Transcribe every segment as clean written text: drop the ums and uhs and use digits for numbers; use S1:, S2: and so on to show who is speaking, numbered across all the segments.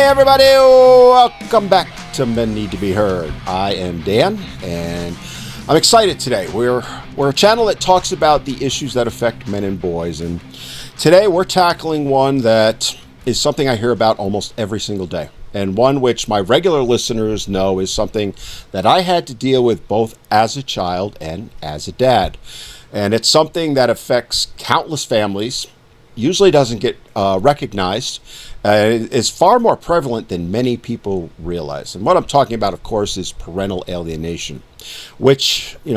S1: everybody, welcome back to Men Need to Be Heard. I am Dan, and I'm excited today. We're a channel that talks about the issues that affect men and boys, and today we're tackling one that is something I hear about almost every single day, and one which my regular listeners know is something that I had to deal with both as a child and as a dad. And it's something that affects countless families, usually doesn't get recognized, is far more prevalent than many people realize. And what I'm talking about, of course, is parental alienation, which, in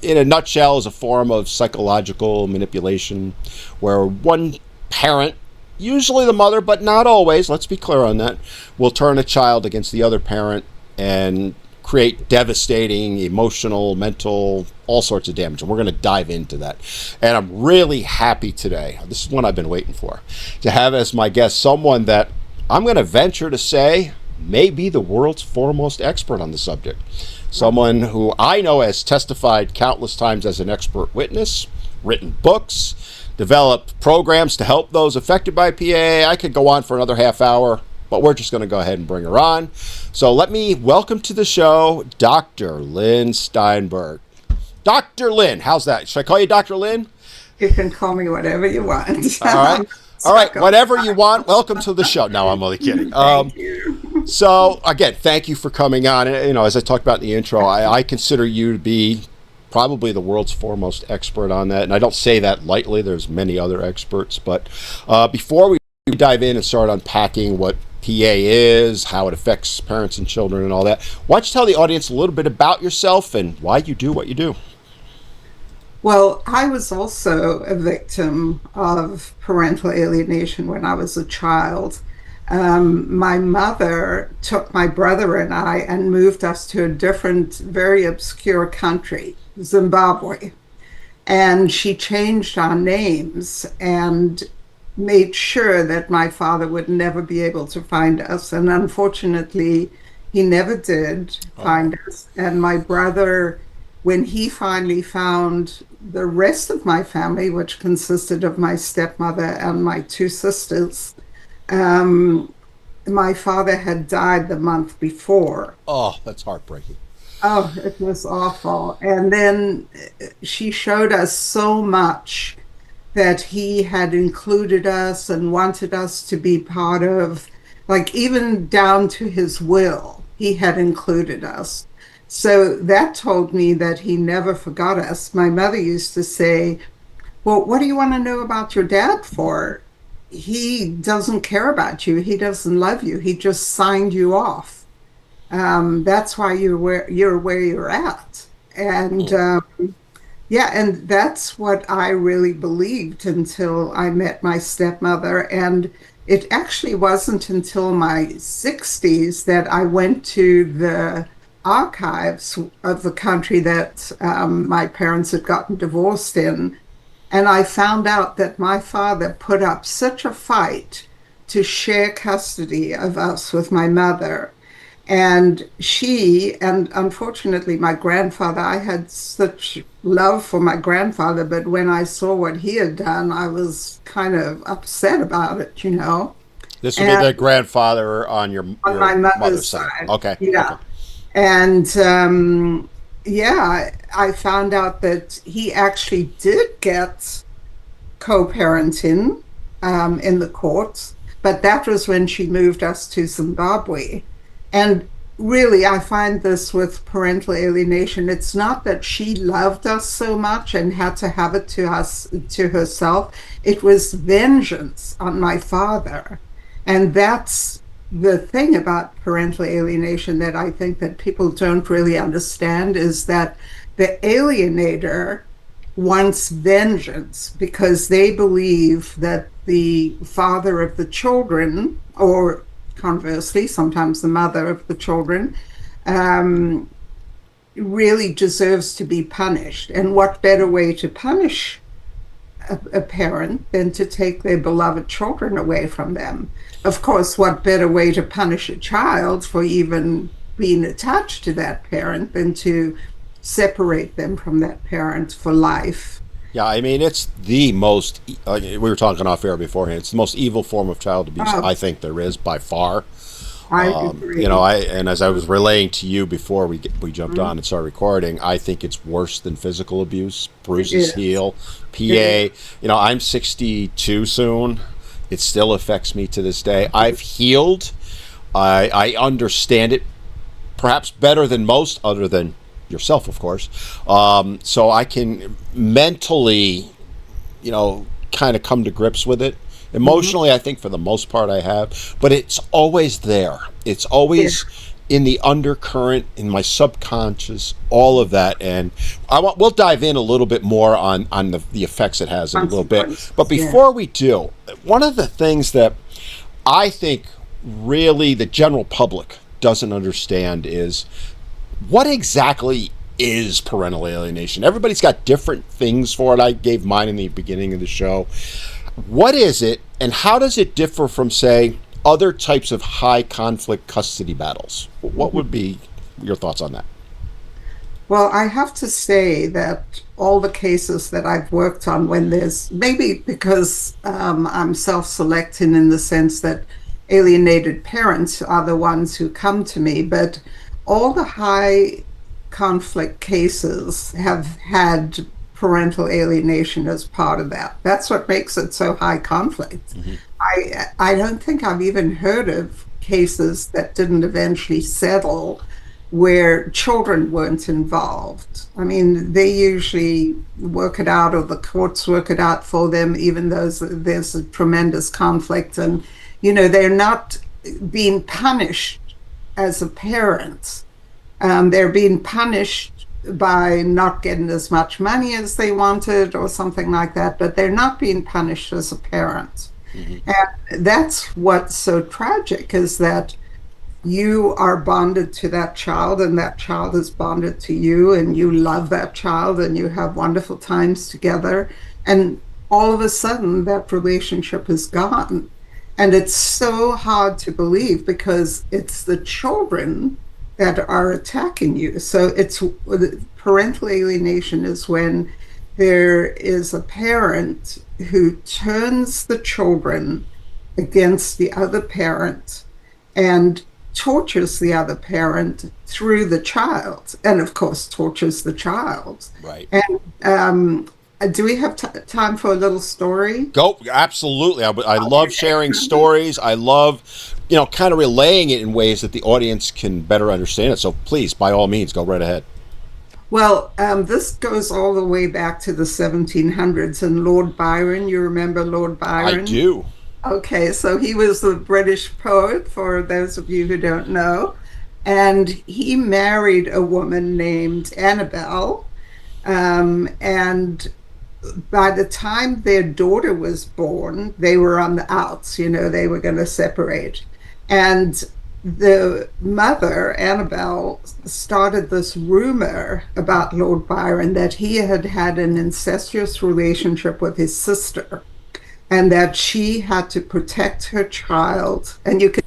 S1: a nutshell, is a form of psychological manipulation where one parent, usually the mother, but not always, let's be clear on that, will turn a child against the other parent and create devastating emotional, mental, all sorts of damage. And we're going to dive into that. And I'm really happy today, this is one I've been waiting for, to have as my guest someone that I'm going to venture to say may be the world's foremost expert on the subject. Someone who I know has testified countless times as an expert witness, written books, developed programs to help those affected by PA. I could go on for another half hour, but we're just going to go ahead and bring her on. So let me welcome to the show, Dr. Lynn Steinberg. Dr. Lynn, how's that? Should I call you Dr. Lynn?
S2: You can call me whatever you want.
S1: All right, whatever you want. Welcome to the show. No, I'm only kidding.
S2: Thank you.
S1: So again, thank you for coming on. And, as I talked about in the intro, I consider you to be probably the world's foremost expert on that. And I don't say that lightly. There's many other experts. But before we dive in and start unpacking what PA is, how it affects parents and children and all that, why don't you tell the audience a little bit about yourself and why you do what you do?
S2: Well, I was also a victim of parental alienation when I was a child. My mother took my brother and I and moved us to a different, very obscure country, Zimbabwe. And she changed our names and made sure that my father would never be able to find us. And unfortunately, he never did find us. And my brother, when he finally found the rest of my family, which consisted of my stepmother and my two sisters, my father had died the month before.
S1: Oh, that's heartbreaking.
S2: Oh, it was awful. And then she showed us so much that he had included us and wanted us to be part of, like even down to his will, he had included us. So that told me that he never forgot us. My mother used to say, well, what do you want to know about your dad for? He doesn't care about you. He doesn't love you. He just signed you off. That's why you're where you're at. And and that's what I really believed until I met my stepmother. And it actually wasn't until my 60s that I went to the archives of the country that my parents had gotten divorced in. And I found out that my father put up such a fight to share custody of us with my mother. And unfortunately, my grandfather, I had such love for my grandfather, but when I saw what he had done, I was kind of upset about it,
S1: This would be the grandfather on your
S2: my mother's side.
S1: Okay.
S2: Yeah.
S1: Okay.
S2: And I found out that he actually did get co-parenting in the courts, but that was when she moved us to Zimbabwe. And really, I find this with parental alienation. It's not that she loved us so much and had to have it to herself. It was vengeance on my father. And that's the thing about parental alienation that I think that people don't really understand, is that the alienator wants vengeance because they believe that the father of the children, or conversely, sometimes the mother of the children, really deserves to be punished. And what better way to punish a parent than to take their beloved children away from them? Of course, what better way to punish a child for even being attached to that parent than to separate them from that parent for life?
S1: Yeah, I mean, it's the most, we were talking off air beforehand, it's the most evil form of child abuse I think there is by far.
S2: I agree.
S1: And as I was relaying to you before we jumped on and started recording, I think it's worse than physical abuse.
S2: It
S1: Bruises
S2: is.
S1: heal.
S2: It is.
S1: PA. I'm 62 soon. It still affects me to this day. I've healed. I understand it perhaps better than most, other than yourself, of course. So I can mentally, kind of come to grips with it.
S2: Mhm.
S1: Emotionally, I think for the most part I have, but it's always there. It's
S2: Yeah.
S1: always in the undercurrent, in my subconscious, all of that. And we'll dive in a little bit more on the effects it has in a little bit. But
S2: Consequences. Yeah.
S1: before we do, one of the things that I think really the general public doesn't understand is what exactly is parental alienation. Everybody's got different things for it. I gave mine in the beginning of the show. What is it, and how does it differ from, say, other types of high conflict custody battles? What would be your thoughts on that?
S2: Well, I have to say that all the cases that I've worked on, when there's maybe because I'm self selecting in the sense that alienated parents are the ones who come to me, but all the high conflict cases have had parental alienation as part of that. That's what makes it so high conflict.
S1: Mm-hmm.
S2: I don't think I've even heard of cases that didn't eventually settle where children weren't involved. I mean, they usually work it out, or the courts work it out for them, even though there's a tremendous conflict. And, they're not being punished as a parent. They're being punished by not getting as much money as they wanted or something like that, but they're not being punished as a parent.
S1: Mm-hmm.
S2: And that's what's so tragic, is that you are bonded to that child and that child is bonded to you, and you love that child and you have wonderful times together, and all of a sudden that relationship is gone. And it's so hard to believe because it's the children that are attacking you. So it's parental alienation is when there is a parent who turns the children against the other parent and tortures the other parent through the child, and of course tortures the child.
S1: Right.
S2: And do we have time for a little story?
S1: Go, absolutely. I love sharing
S2: Okay.
S1: stories. I love, kind of relaying it in ways that the audience can better understand it. So please, by all means, go right ahead.
S2: Well, this goes all the way back to the 1700s, and Lord Byron. You remember Lord
S1: I
S2: Byron?
S1: do.
S2: Okay, so he was a British poet, for those of you who don't know, and he married a woman named Annabel. And by the time their daughter was born, they were on the outs, they were going to separate. And the mother, Annabel, started this rumor about Lord Byron that he had had an incestuous relationship with his sister, and that she had to protect her child. And you could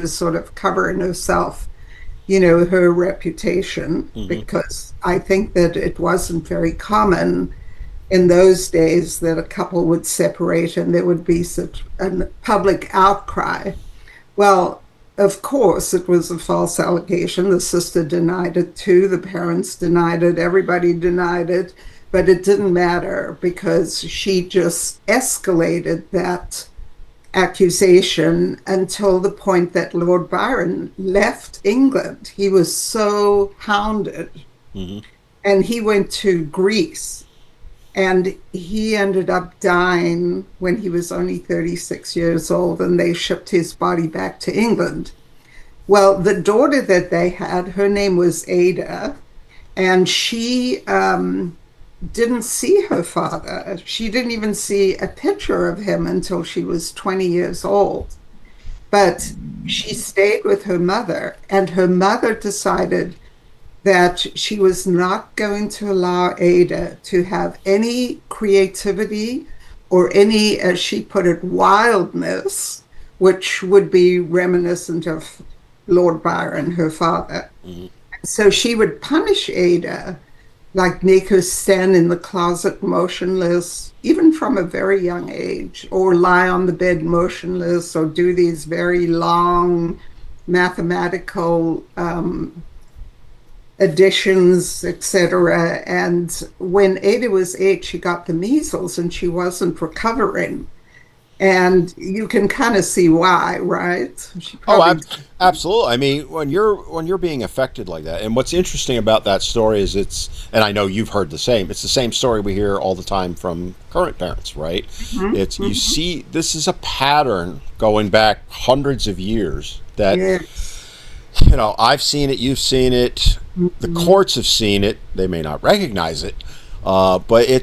S2: sort of covering herself, her reputation,
S1: Mm-hmm.
S2: because I think that it wasn't very common in those days that a couple would separate and there would be such a public outcry. Well, of course, it was a false allegation. The sister denied it too. The parents denied it. Everybody denied it. But it didn't matter because she just escalated that accusation until the point that Lord Byron left England. He was so hounded,
S1: Mm-hmm.
S2: and he went to Greece, and he ended up dying when he was only 36 years old, and they shipped his body back to England. Well, the daughter that they had, her name was Ada, and she didn't see her father. She didn't even see a picture of him until she was 20 years old. But she stayed with her mother, and her mother decided that she was not going to allow Ada to have any creativity or any, as she put it, wildness, which would be reminiscent of Lord Byron, her father.
S1: Mm-hmm.
S2: So she would punish Ada, like make her stand in the closet motionless, even from a very young age, or lie on the bed motionless, or do these very long mathematical additions, etc. And when Ada was 8, she got the measles and she wasn't recovering. And you can kind of see why, right? She
S1: Oh,
S2: probably,
S1: absolutely. I mean, when you're being affected like that, and what's interesting about that story is and I know you've heard the same. It's the same story we hear all the time from current parents, right?
S2: mhm,
S1: It's you
S2: mhm.
S1: see this is a pattern going back hundreds of years that
S2: Yes.
S1: I've seen it, you've seen it, the
S2: Mhm.
S1: courts have seen it. They may not recognize it, but it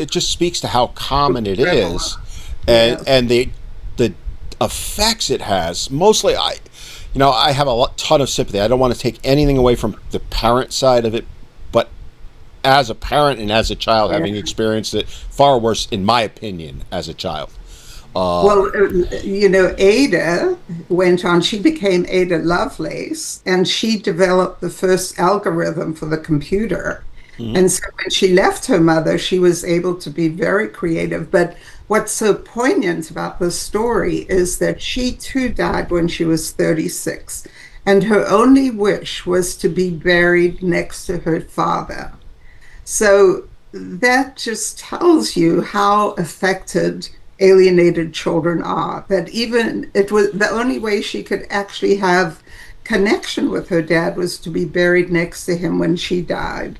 S1: just speaks to how common it
S2: Prevalent.
S1: is, and
S2: Yes.
S1: the effects it has. Mostly, I have ton of sympathy. I don't want to take anything away from the parent side of it, but as a parent and as a child,
S2: Yeah.
S1: having experienced it, far worse, in my opinion, as a child.
S2: Well, Ada went on, she became Ada Lovelace, and she developed the first algorithm for the computer.
S1: Mhm.
S2: And so when she left her mother, she was able to be very creative. But what's so poignant about the story is that she too died when she was 36. And her only wish was to be buried next to her father. So that just tells you how affected alienated children are. That even it was the only way she could actually have connection with her dad was to be buried next to him when she died.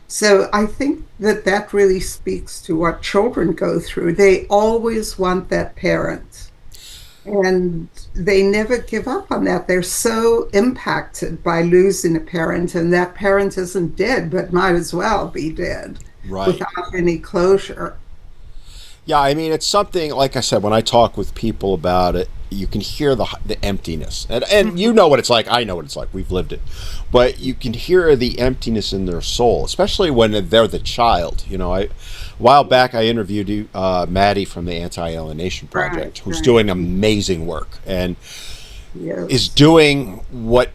S2: So I think that that really speaks to what children go through. They always want that parent, and they never give up on that. They're so impacted by losing a parent, and that parent isn't dead, but might as well be dead
S1: Right.
S2: without any closure.
S1: Yeah, I mean, it's something, like I said, when I talk with people about it, you can hear the emptiness. And you know what it's like. I know what it's like. We've lived it. But you can hear the emptiness in their soul, especially when they're the child. A while back, I interviewed Maddie from the Anti Alienation
S2: Right,
S1: Project, who's
S2: right.
S1: doing amazing work and is
S2: Yes.
S1: doing what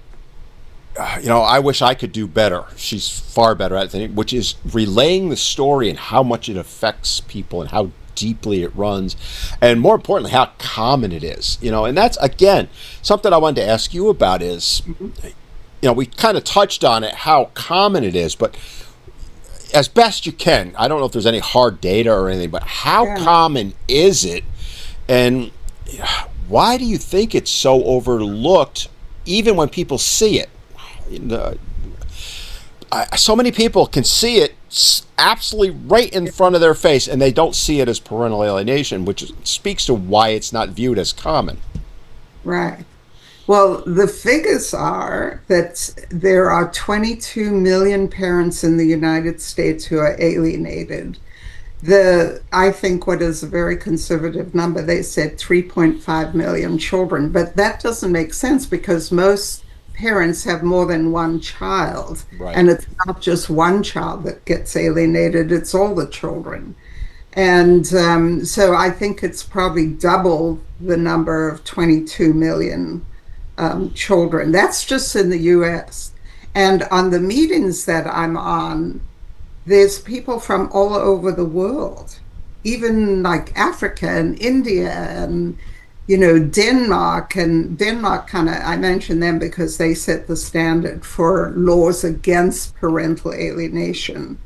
S1: I wish I could do better. She's far better at it, which is relaying the story and how much it affects people and how deeply it runs, and more importantly, how common it is. And that's again something I wanted to ask you about. Is
S2: Mhm.
S1: we kind of touched on it, how common it is, but as best you can, I don't know if there's any hard data or anything, but how
S2: Yeah.
S1: common is it, and why do you think it's so overlooked, even when people see it? The, so many people can see it absolutely right in front of their face, and they don't see it as parental alienation, which speaks to why it's not viewed as common.
S2: Right. Well, the figures are that there are 22 million parents in the United States who are alienated. I think what is a very conservative number, they said 3.5 million children, but that doesn't make sense because most parents have more than one child,
S1: Right.
S2: and it's not just one child that gets alienated, it's all the children. And so I think it's probably double the number of 22 million children. That's just in the US. And on the meetings that I'm on, there's people from all over the world, even like Africa and India and Denmark. And Denmark kind of, I mention them because they set the standard for laws against parental alienation.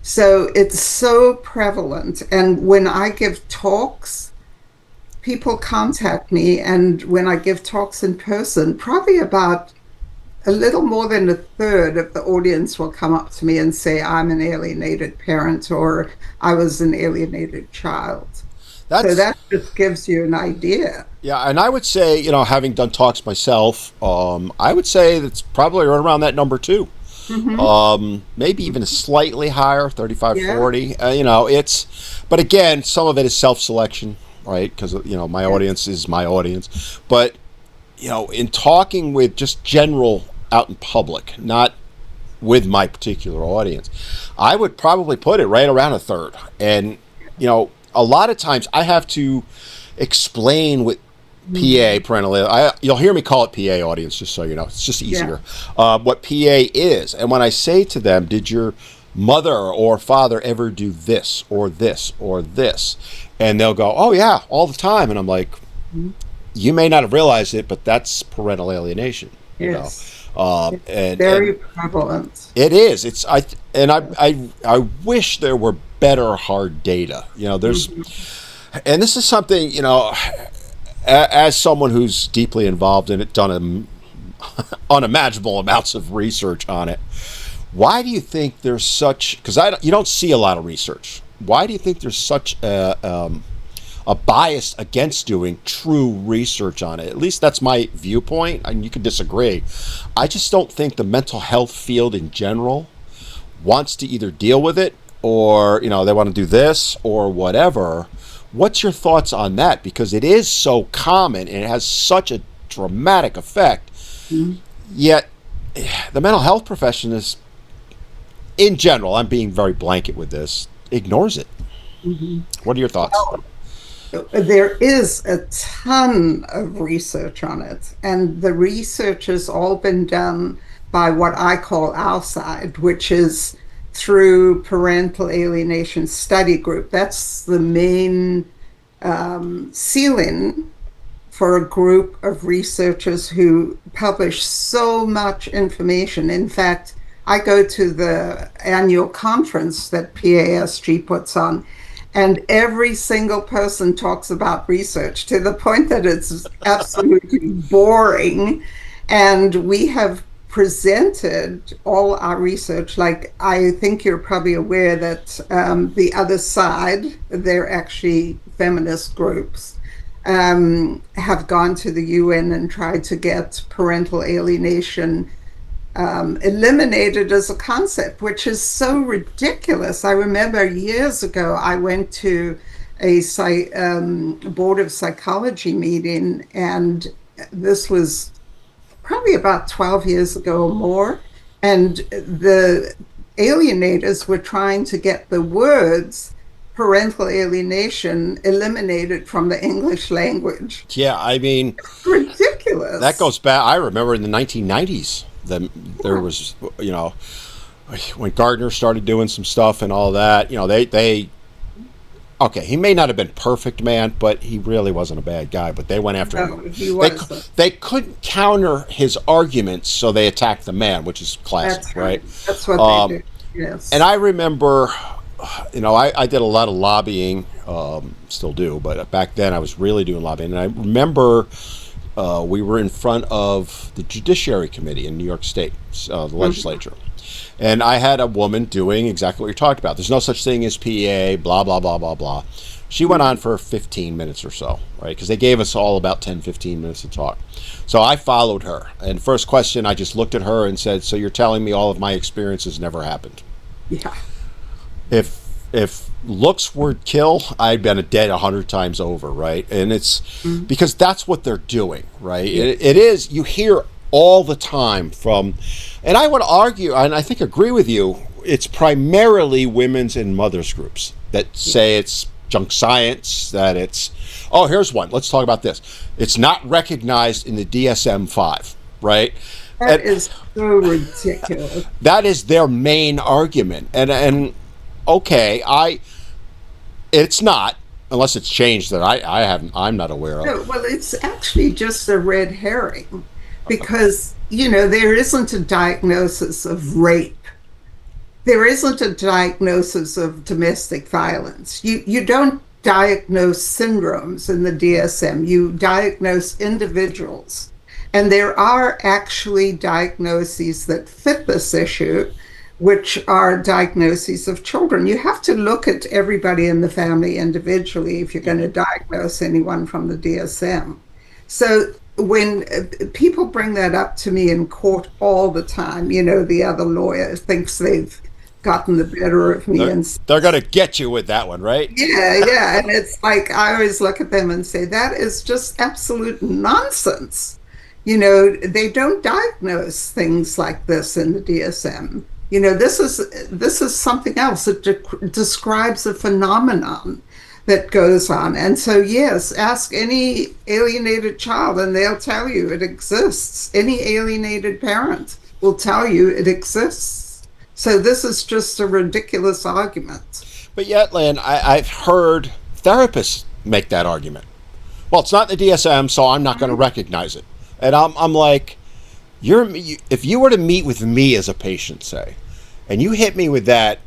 S2: So it's so prevalent. And when I give talks, people contact me. And when I give talks in person, probably about a little more than a third of the audience will come up to me and say, I'm an alienated parent or I was an alienated child. So
S1: That's
S2: that just gives you an idea.
S1: Yeah, and I would say, having done talks myself, I would say that's probably right around that number too.
S2: Hmm.
S1: Maybe even slightly higher, 35,
S2: Yeah.
S1: 40. But again, some of it is self-selection, right? Because, my
S2: Yeah.
S1: audience is my audience. But, in talking with just general out in public, not with my particular audience, I would probably put it right around a third. And, a lot of times I have to explain what PA,
S2: Mhm.
S1: you'll hear me call it PA audience, just so you know. It's just
S2: Yeah.
S1: easier. What PA is. And when I say to them, did your mother or father ever do this or this or this? And they'll go, oh, yeah, all the time. And I'm like,
S2: Mhm.
S1: you may not have realized it, but that's parental alienation. You know,
S2: Yes.
S1: and
S2: Very prevalent.
S1: it is. It's I wish there were better hard data. You know, there's
S2: Mhm.
S1: and this is something, you know, as someone who's deeply involved in it, done unimaginable amounts of research on it. Why do you think there's such? Because you don't see a lot of research. Why do you think there's such a bias against doing true research on it? At least that's my viewpoint, and you can disagree. I just don't think the mental health field in general wants to either deal with it, or you know, they want to do this or whatever. What's your thoughts on that? Because it is so common and it has such a dramatic effect.
S2: Mhm.
S1: Yet the mental health profession is, in general, I'm being very blanket with this, ignores it.
S2: Mhm.
S1: What are your thoughts?
S2: There is a ton of research on it, and the research has all been done by what I call our side, which is through Parental Alienation Study Group. That's the main ceiling for a group of researchers who publish so much information. In fact, I go to the annual conference that PASG puts on, and every single person talks about research to the point that it's absolutely boring. And we have presented all our research. Like, I think you're probably aware that the other side, they're actually feminist groups, have gone to the UN and tried to get parental alienation eliminated as a concept, which is so ridiculous. I remember years ago, I went to a board of psychology meeting, and this was probably about 12 years ago or more. And the alienators were trying to get the words parental alienation eliminated from the English language.
S1: Yeah, I mean, that
S2: Ridiculous.
S1: goes back. I remember in the 1990s, there
S2: Yeah.
S1: was, you know, when Gardner started doing some stuff and all that, you know, they okay, he may not have been perfect, man, but he really wasn't a bad guy. But they went after him.
S2: No, he
S1: They
S2: wasn't.
S1: they couldn't counter his arguments, so they attacked the man, which is classic,
S2: That's
S1: right?
S2: right. That's what they
S1: Um,
S2: do.
S1: and
S2: Yes.
S1: I remember, you know, I did a lot of lobbying, still do, but back then I was really doing lobbying. And I remember we were in front of the Judiciary Committee in New York State, the
S2: Mhm.
S1: legislature. And I had a woman doing exactly what you're talking about. There's no such thing as PA, blah, blah, blah, blah, blah. She went on
S2: Mhm.
S1: for 15 minutes or so, right? Because they gave us all about 10, 15 minutes to talk. So I followed her. And first question, I just looked at her and said, so you're telling me all of my experiences never happened?
S2: Yeah.
S1: If looks would kill, I'd been dead 100 times over, right? And it's
S2: Mhm.
S1: because that's what they're doing, right?
S2: Yeah.
S1: It is. You hear all the time from, and I would argue, and I think agree with you. It's primarily women's and mothers groups that
S2: Yeah.
S1: say it's junk science. That it's, oh, here's one. Let's talk about this. It's not recognized in the DSM-5, right?
S2: That
S1: And
S2: is so ridiculous.
S1: that is their main argument. And okay, it's not, unless it's changed that I haven't, I'm not aware of.
S2: No, well, it's actually just a red herring because, there isn't a diagnosis of rape. There isn't a diagnosis of domestic violence. You don't diagnose syndromes in the DSM. You diagnose individuals. And there are actually diagnoses that fit this issue, which are diagnoses of children. You have to look at everybody in the family individually if you're going to diagnose anyone from the DSM. So when people bring that up to me in court all the time, the other lawyer thinks they've gotten the better of me
S1: They're,
S2: and
S1: they're going to get you with that one, right?
S2: yeah, yeah. And it's like I always look at them and say, that is just absolute nonsense. They don't diagnose things like this in the DSM. This is something else. It describes a phenomenon that goes on. And so, yes, ask any alienated child and they'll tell you it exists. Any alienated parent will tell you it exists. So this is just a ridiculous argument.
S1: But yet, Lynn, I've heard therapists make that argument. Well, it's not the DSM, so I'm not going to recognize it. And I'm like, if you were to meet with me as a patient, say, and you hit me with that,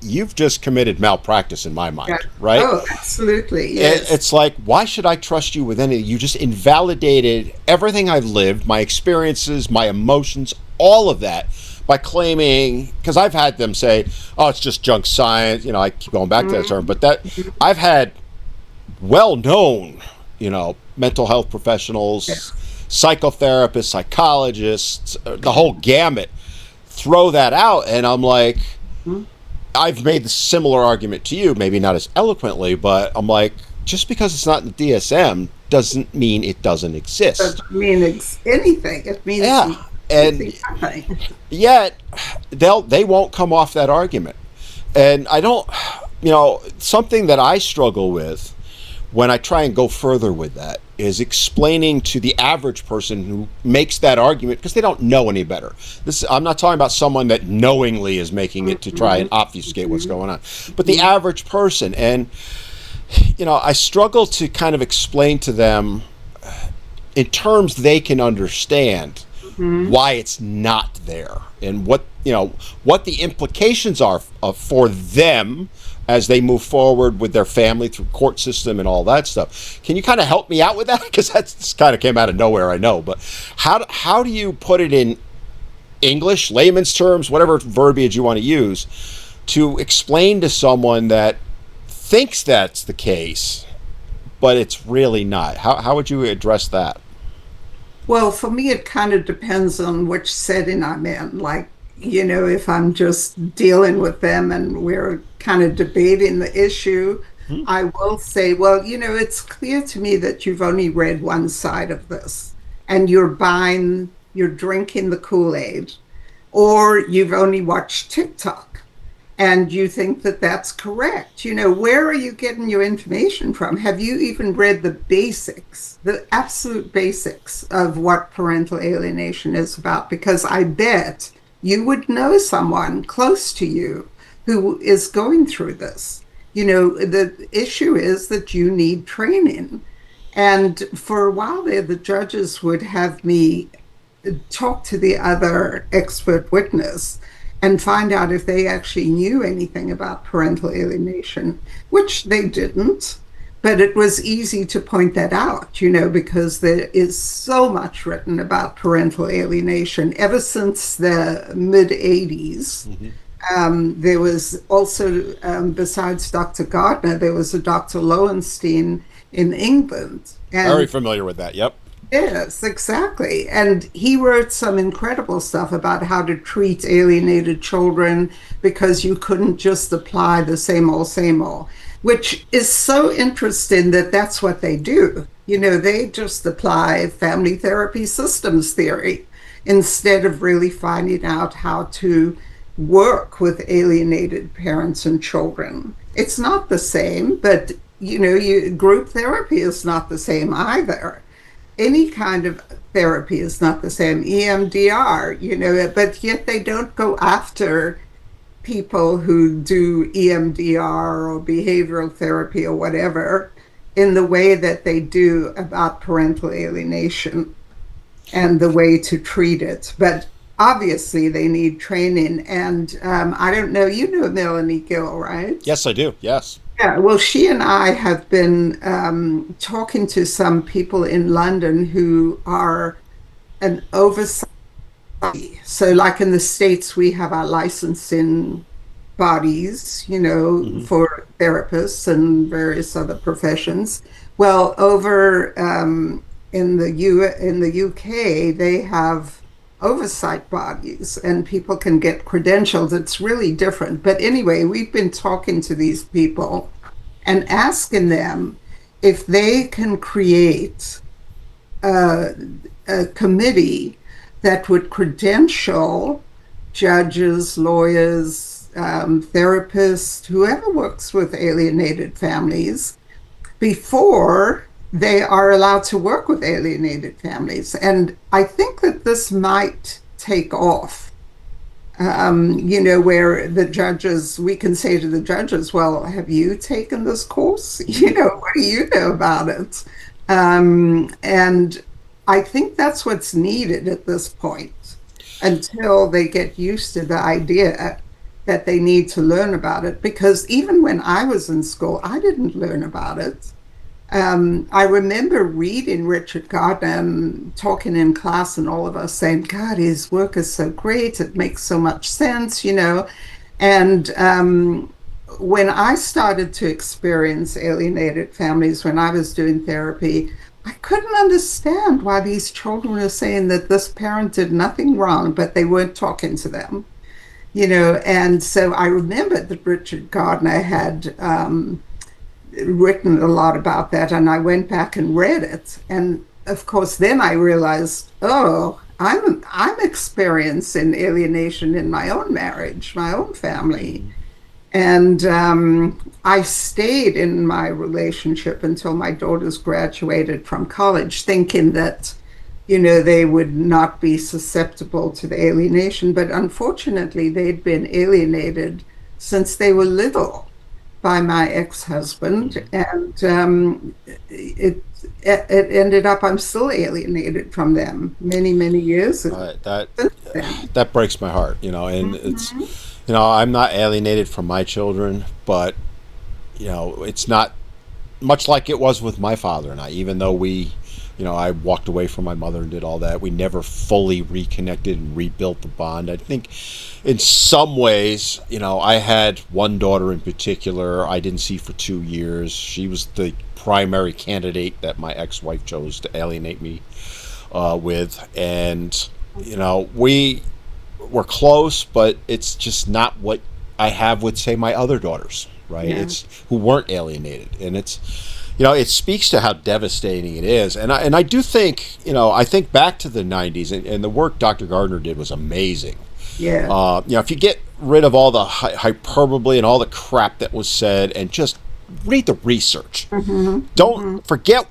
S1: you've just committed malpractice in my
S2: Yeah.
S1: mind, right?
S2: Oh, absolutely. Yes.
S1: It's like, why should I trust you with anything? You just invalidated everything I've lived, my experiences, my emotions, all of that, by claiming, because I've had them say, oh, it's just junk science. I keep going back to that term, but that I've had well-known, mental health professionals,
S2: Yes.
S1: psychotherapists, psychologists, the whole gamut, throw that out, and I'm like,
S2: Mhm.
S1: I've made the similar argument to you, maybe not as eloquently, but I'm like, just because it's not in the DSM doesn't mean it doesn't exist.
S2: Doesn't mean anything. It means
S1: Yeah, and
S2: nothing.
S1: yet they won't come off that argument, and I don't, something that I struggle with when I try and go further with that is explaining to the average person who makes that argument, because they don't know any better. I'm not talking about someone that knowingly is making it to try and obfuscate what's going on, but the average person. And I struggle to kind of explain to them in terms they can understand why it's not there, and what the implications are for them as they move forward with their family through court system and all that stuff. Can you kind of help me out with that? Because that's kind of came out of nowhere, I know. But how do you put it in English, layman's terms, whatever verbiage you want to use, to explain to someone that thinks that's the case, but it's really not? How would you address that?
S2: Well, for me, it kind of depends on which setting I'm in. Like, if I'm just dealing with them and we're kind of debating the issue,
S1: Hmm?
S2: I will say, well, it's clear to me that you've only read one side of this and you're drinking the Kool-Aid, or you've only watched TikTok and you think that that's correct. Where are you getting your information from? Have you even read the basics, the absolute basics of what parental alienation is about? Because I bet you would know someone close to you who is going through this. The issue is that you need training. And for a while there, the judges would have me talk to the other expert witness and find out if they actually knew anything about parental alienation, which they didn't. But it was easy to point that out, because there is so much written about parental alienation ever since the mid 80s.
S1: Hmm.
S2: There was also, besides Dr. Gardner, there was a Dr. Lowenstein in England.
S1: Very
S2: And
S1: familiar with that. Yep.
S2: yes, exactly. And he wrote some incredible stuff about how to treat alienated children because you couldn't just apply the same old, which is so interesting that that's what they do. They just apply family therapy systems theory instead of really finding out how to work with alienated parents and children. It's not the same, but group therapy is not the same either. Any kind of therapy is not the same. EMDR, but yet they don't go after people who do EMDR or behavioral therapy or whatever in the way that they do about parental alienation and the way to treat it. But obviously, they need training. And I don't know, Melanie Gill, right?
S1: Yes, I do. Yes.
S2: Yeah, well, she and I have been talking to some people in London who are an oversight. So, like in the States, we have our licensing bodies,
S1: Hmm.
S2: for therapists and various other professions. Well, over in the UK, they have oversight bodies, and people can get credentials. It's really different. But anyway, we've been talking to these people and asking them if they can create a, a committee that would credential judges, lawyers, therapists, whoever works with alienated families before they are allowed to work with alienated families. And I think that this might take off, where the judges, we can say to the judges, well, have you taken this course? What do you know about it? And I think that's what's needed at this point until they get used to the idea that they need to learn about it. Because even when I was in school, I didn't learn about it. I remember reading Richard Gardner and talking in class, and all of us saying, God, his work is so great. It makes so much sense, you know. And when I started to experience alienated families, when I was doing therapy, I couldn't understand why these children were saying that this parent did nothing wrong, but they weren't talking to them, you know. And so I remembered that Richard Gardner had written a lot about that, and I went back and read it. And of course, then I realized, oh, I'm experiencing alienation in my own marriage, my own family.
S1: Mhm.
S2: And I stayed in my relationship until my daughters graduated from college, thinking that, you know, they would not be susceptible to the alienation. But unfortunately, they'd been alienated since they were little by my ex-husband,
S1: Mhm.
S2: and it ended up I'm still alienated from them many years
S1: That
S2: since then.
S1: that breaks my heart, and it's,
S2: Mhm.
S1: I'm not alienated from my children, but it's not much like it was with my father and I. Even though I walked away from my mother and did all that, we never fully reconnected and rebuilt the bond. I think in some ways, I had one daughter in particular I didn't see for 2 years. She was the primary candidate that my ex-wife chose to alienate me with, and we were close, but it's just not what I have with, say, my other daughters, right?
S2: Yeah.
S1: It's who weren't alienated, and it speaks to how devastating it is. And I do think, I think back to the '90s, and the work Dr. Gardner did was amazing.
S2: Yeah.
S1: If you get rid of all the hyperbole and all the crap that was said, and just read the research,
S2: Hmm.
S1: don't
S2: Hmm.
S1: forget,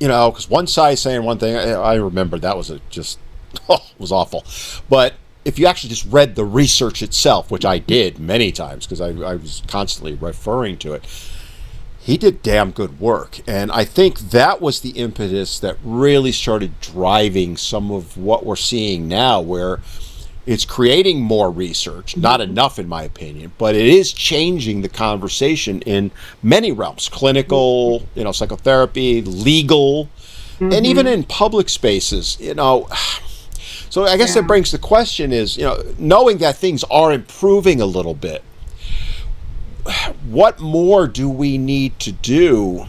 S1: because one side saying one thing, I remember that was just was awful. But if you actually just read the research itself, which I did many times because I was constantly referring to it, he did damn good work. And I think that was the impetus that really started driving some of what we're seeing now, where it's creating more research, not enough in my opinion, but it is changing the conversation in many realms: clinical, psychotherapy, legal, and even
S2: Hmm.
S1: in public spaces. So I guess that
S2: Yeah.
S1: brings the question is, knowing that things are improving a little bit, what more do we need to do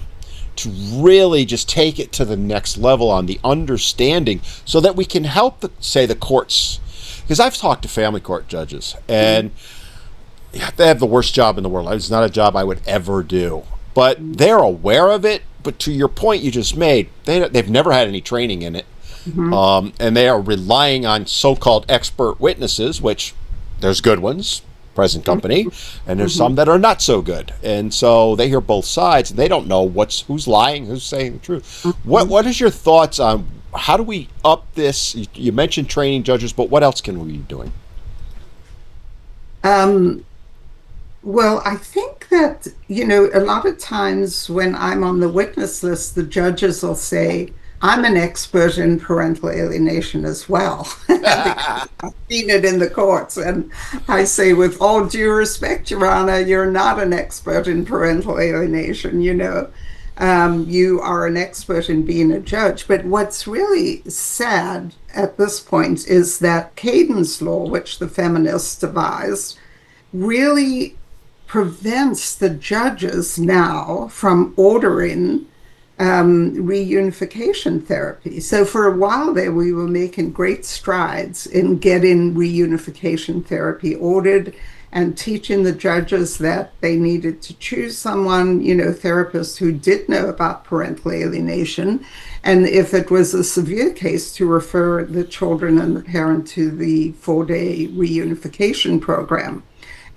S1: to really just take it to the next level on the understanding, so that we can help say the courts? Because I've talked to family court judges, and they have the worst job in the world. It's not a job I would ever do, but they're aware of it. But to your point you just made, they've never had any training in it.
S2: Hmm.
S1: And they are relying on so-called expert witnesses, which there's good ones, present company, and there's
S2: Hmm.
S1: some that are not so good. And so they hear both sides, and they don't know who's lying, who's saying the truth.
S2: Hmm.
S1: What is your thoughts on how do we up this? You mentioned training judges, but what else can we be doing?
S2: Um, well, I think that, you know, a lot of times when I'm on the witness list, the judges will say, I'm an expert in parental alienation as well, because I've seen it in the courts. And I say, with all due respect, Your Honor, you're not an expert in parental alienation, you know. You are an expert in being a judge. But what's really sad at this point is that Cadence law, which the feminists devised, really prevents the judges now from ordering reunification therapy. So for a while there, we were making great strides in getting reunification therapy ordered and teaching the judges that they needed to choose someone, you know, therapists who did know about parental alienation. And if it was a severe case, to refer the children and the parent to the 4-day reunification program.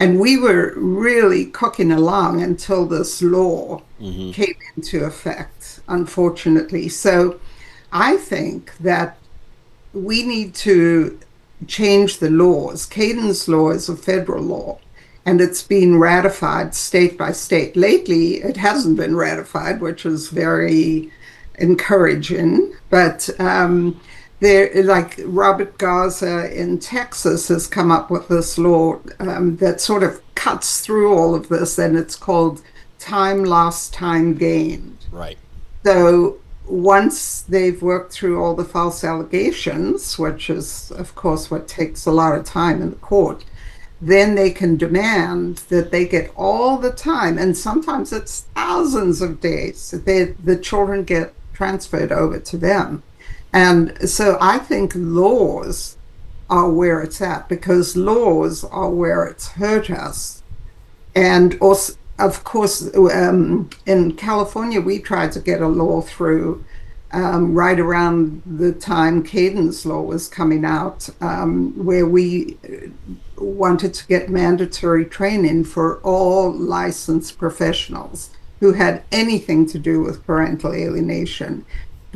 S2: And we were really cooking along until this law
S1: Hmm.
S2: came into effect, unfortunately. So I think that we need to change the laws. Cadence law is a federal law, and it's been ratified state by state. Lately, it hasn't been ratified, which is very encouraging, but there, like Robert Garza in Texas has come up with this law that sort of cuts through all of this, and it's called time lost, time gained.
S1: Right.
S2: So once they've worked through all the false allegations, which is, of course, what takes a lot of time in the court, then they can demand that they get all the time, and sometimes it's thousands of days that the children get transferred over to them. And so I think laws are where it's at, because laws are where it's hurt us. And also, of course, in California, we tried to get a law through right around the time Caden's law was coming out, where we wanted to get mandatory training for all licensed professionals who had anything to do with parental alienation.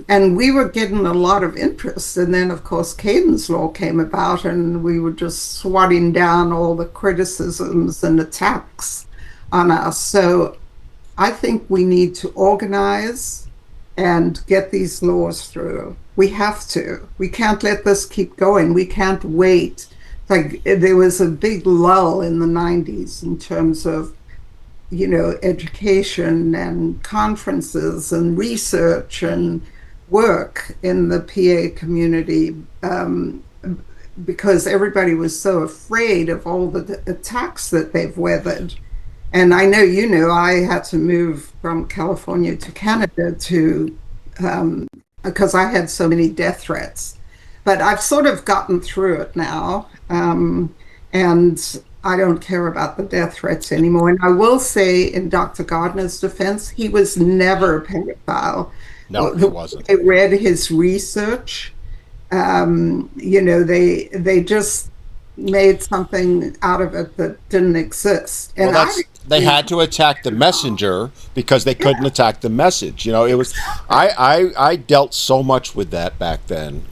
S2: And we were getting a lot of interest. And then, of course, Caden's law came about, and we were just swatting down all the criticisms and attacks on us. So I think we need to organize and get these laws through. We have to. We can't let this keep going. We can't wait. Like, there was a big lull in the 90s in terms of, education and conferences and research and work in the PA community, because everybody was so afraid of all the attacks that they've weathered. And I know, I had to move from California to Canada because I had so many death threats. But I've sort of gotten through it now. And I don't care about the death threats anymore. And I will say, in Dr. Gardner's defense, he was never a pedophile.
S1: No, he wasn't.
S2: I read his research. They just made something out of it that didn't exist. And
S1: they had to attack the messenger because they couldn't attack the message. It was I dealt so much with that back then,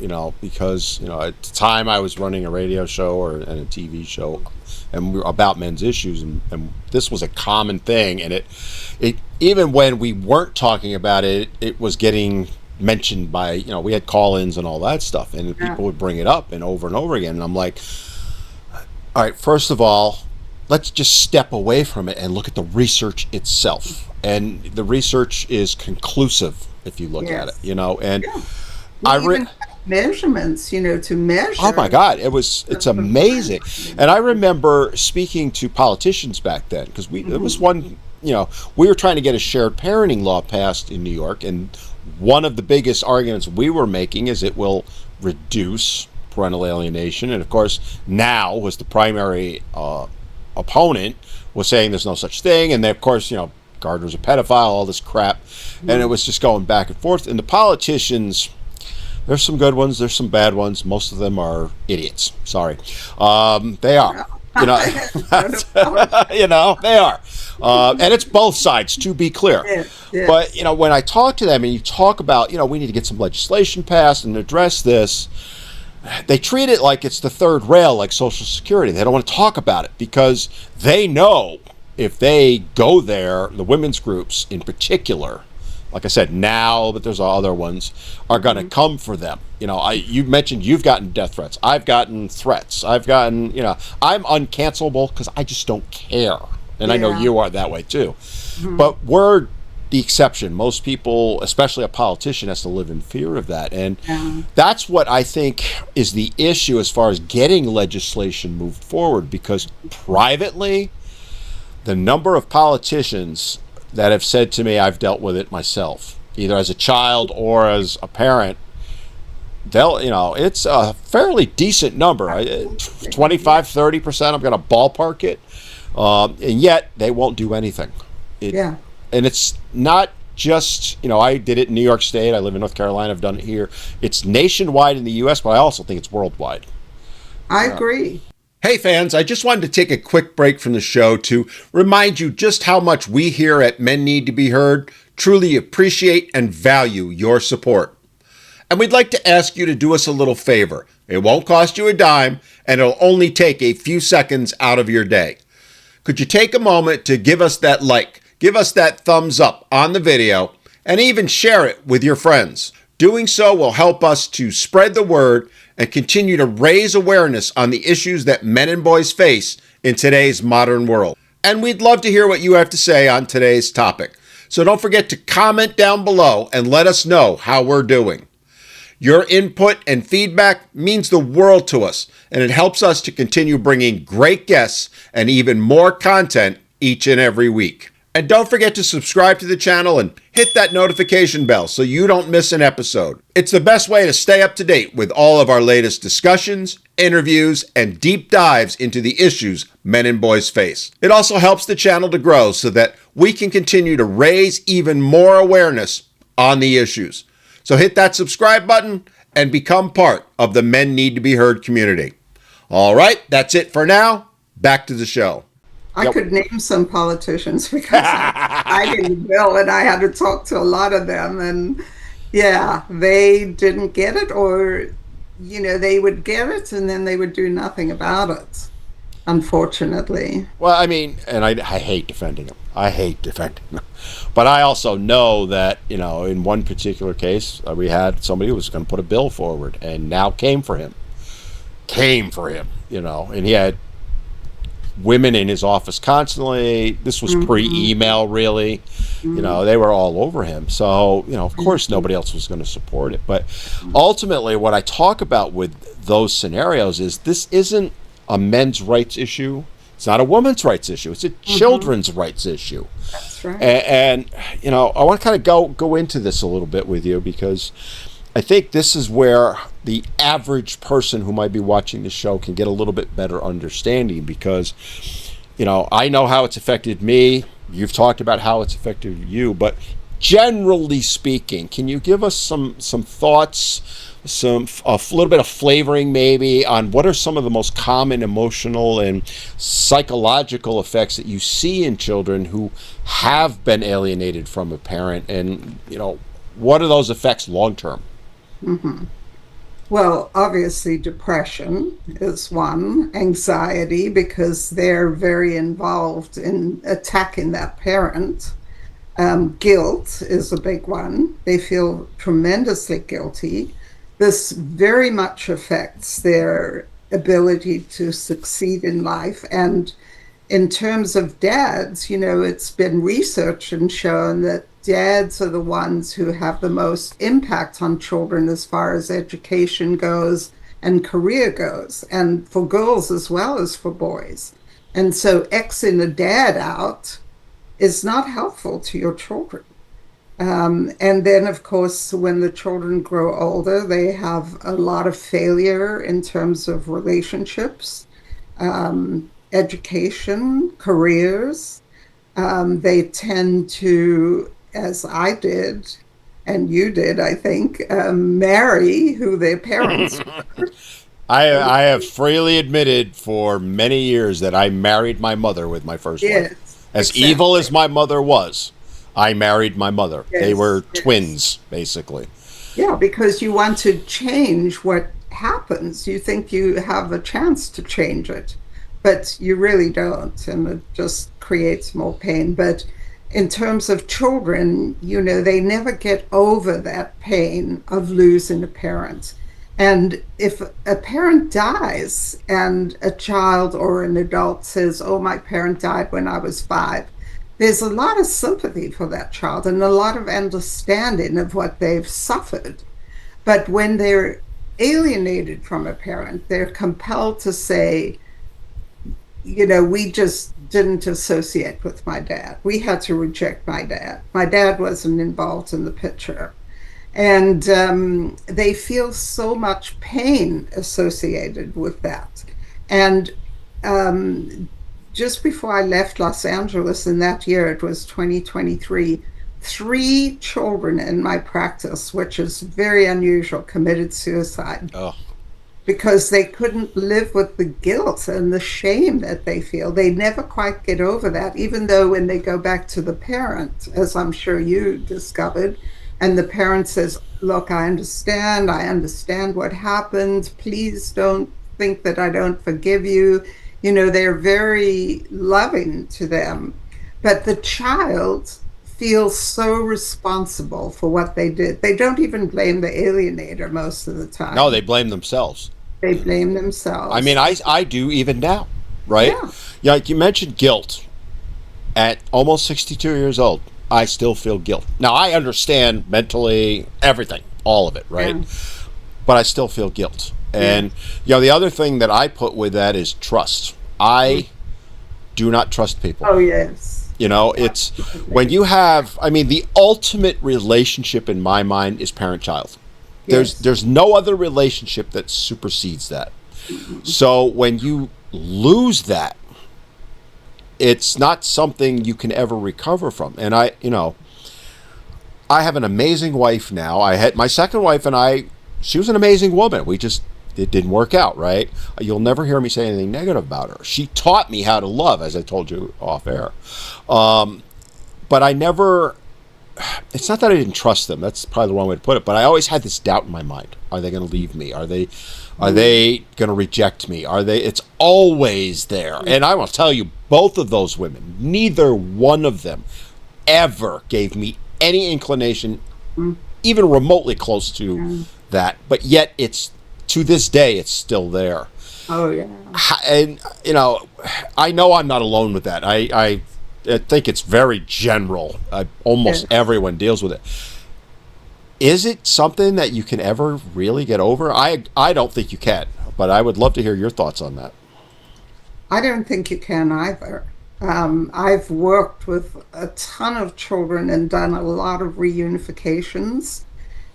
S1: because at the time I was running a radio show and a TV show and about men's issues, and this was a common thing, and it even when we weren't talking about it, it was getting mentioned by, we had call-ins and all that stuff, and people would bring it up and over again, and I'm like, all right, first of all, let's just step away from it and look at the research itself. And the research is conclusive if you look at it, and
S2: I even have measurements, to measure.
S1: Oh my God, it's amazing. And I remember speaking to politicians back then, because there was one, we were trying to get a shared parenting law passed in New York, and one of the biggest arguments we were making is it will reduce parental alienation. And of course, now was the primary opponent was saying there's no such thing, and then of course, Gardner's a pedophile, all this crap, and it was just going back and forth. And the politicians, there's some good ones, there's some bad ones. Most of them are idiots. Sorry, they are. They are, and it's both sides, to be clear.
S2: Yes.
S1: But when I talk to them and you talk about, we need to get some legislation passed and address this, they treat it like it's the third rail, like Social Security. They don't want to talk about it because they know if they go there, the women's groups in particular, like I said, now, but there's other ones, are going to come for them. You mentioned you've gotten death threats. I've gotten threats. I've gotten, I'm uncancelable because I just don't care. And I know you are that way too. But we're the exception. Most people, especially a politician, has to live in fear of that. And that's what I think is the issue as far as getting legislation moved forward, because privately, the number of politicians that have said to me, I've dealt with it myself, either as a child or as a parent, it's a fairly decent number, 25-30%, I'm going to ballpark it, and yet they won't do anything. And it's not just, I did it in New York State, I live in North Carolina, I've done it here. It's nationwide in the U.S., but I also think it's worldwide.
S2: I agree.
S1: Hey fans, I just wanted to take a quick break from the show to remind you just how much we here at Men Need to Be Heard truly appreciate and value your support. And we'd like to ask you to do us a little favor. It won't cost you a dime, and it'll only take a few seconds out of your day. Could you take a moment to give us that like, give us that thumbs up on the video, and even share it with your friends. Doing so will help us to spread the word and continue to raise awareness on the issues that men and boys face in today's modern world. And we'd love to hear what you have to say on today's topic. So don't forget to comment down below and let us know how we're doing. Your input and feedback means the world to us, and it helps us to continue bringing great guests and even more content each and every week. And don't forget to subscribe to the channel and hit that notification bell so you don't miss an episode. It's the best way to stay up to date with all of our latest discussions, interviews, and deep dives into the issues men and boys face. It also helps the channel to grow so that we can continue to raise even more awareness on the issues. So hit that subscribe button and become part of the Men Need to Be Heard community. All right, that's it for now. Back to the show.
S2: I could name some politicians because I didn't bill and I had to talk to a lot of them. And yeah, they didn't get it, or, they would get it and then they would do nothing about it, unfortunately.
S1: Well, I mean, and I hate defending them. I hate defending them. But I also know that, in one particular case, we had somebody who was going to put a bill forward and now came for him, and he had women in his office constantly. This was pre-email, really. They were all over him. So, of course, nobody else was going to support it. But ultimately, what I talk about with those scenarios is this isn't a men's rights issue. It's not a woman's rights issue. It's a children's rights issue.
S2: That's right.
S1: And I want to kind of go into this a little bit with you, because I think this is where the average person who might be watching the show can get a little bit better understanding, because, I know how it's affected me. You've talked about how it's affected you, but generally speaking, can you give us some thoughts, a little bit of flavoring maybe on what are some of the most common emotional and psychological effects that you see in children who have been alienated from a parent, and, what are those effects long term?
S2: Well, obviously, depression is one, anxiety, because they're very involved in attacking that parent. Guilt is a big one. They feel tremendously guilty. This very much affects their ability to succeed in life. And in terms of dads, it's been researched and shown that dads are the ones who have the most impact on children as far as education goes and career goes, and for girls as well as for boys. And so Xing a dad out is not helpful to your children. And then, of course, when the children grow older, they have a lot of failure in terms of relationships, education, careers. They tend to, as I did, and you did, I think, marry who their parents were.
S1: I have freely admitted for many years that I married my mother with my first wife. As exactly. Evil as my mother was, I married my mother. Yes, they were twins, basically.
S2: Yeah, because you want to change what happens. You think you have a chance to change it, but you really don't, and it just creates more pain. But in terms of children, they never get over that pain of losing a parent. And if a parent dies and a child or an adult says, oh, my parent died when I was 5, there's a lot of sympathy for that child and a lot of understanding of what they've suffered. But when they're alienated from a parent, they're compelled to say, we just didn't associate with my dad. We had to reject my dad. My dad wasn't involved in the picture. And they feel so much pain associated with that. And just before I left Los Angeles in that year, it was 2023, 3 children in my practice, which is very unusual, committed suicide. Oh. Because they couldn't live with the guilt and the shame that they feel. They never quite get over that, even though when they go back to the parent, as I'm sure you discovered, and the parent says, look, I understand what happened. Please don't think that I don't forgive you. They're very loving to them. But the child feel so responsible for what they did. They don't even blame the alienator most of the
S1: No, they
S2: time.
S1: blame themselves.
S2: They blame
S1: I mean,
S2: themselves.
S1: I do even now, right?
S2: Yeah,
S1: Yeah, like you mentioned guilt. At almost 62 years old, I still feel guilt. Now, I understand mentally everything, all of it, right?
S2: yeah,
S1: But I still feel guilt.
S2: yeah.
S1: And, the other thing that I put with that is trust. I do not trust people.
S2: Oh, yes.
S1: It's when
S2: Absolutely.
S1: you have, I mean, the ultimate relationship in my mind is parent child.
S2: Yes.
S1: There's no other relationship that supersedes that.
S2: Mhm.
S1: So when you lose that, it's not something you can ever recover from. And I have an amazing wife now. I had my second wife, and she was an amazing woman. It didn't work out, right? You'll never hear me say anything negative about her. She taught me how to love, as I told you off air. But I never, it's not that I didn't trust them. That's probably the wrong way to put it. But I always had this doubt in my mind. Are they going to leave me? Are they going to reject me? It's always there. And I will tell you, both of those women, neither one of them ever gave me any inclination,
S2: Mhm.
S1: even remotely close to
S2: Yeah.
S1: that. But yet, to this day, it's still there.
S2: Oh, yeah.
S1: And I know I'm not alone with that. I think it's very general. Almost
S2: Yes.
S1: everyone deals with it. Is it something that you can ever really get over? I don't think you can, but I would love to hear your thoughts on that.
S2: I don't think you can either. I've worked with a ton of children and done a lot of reunifications.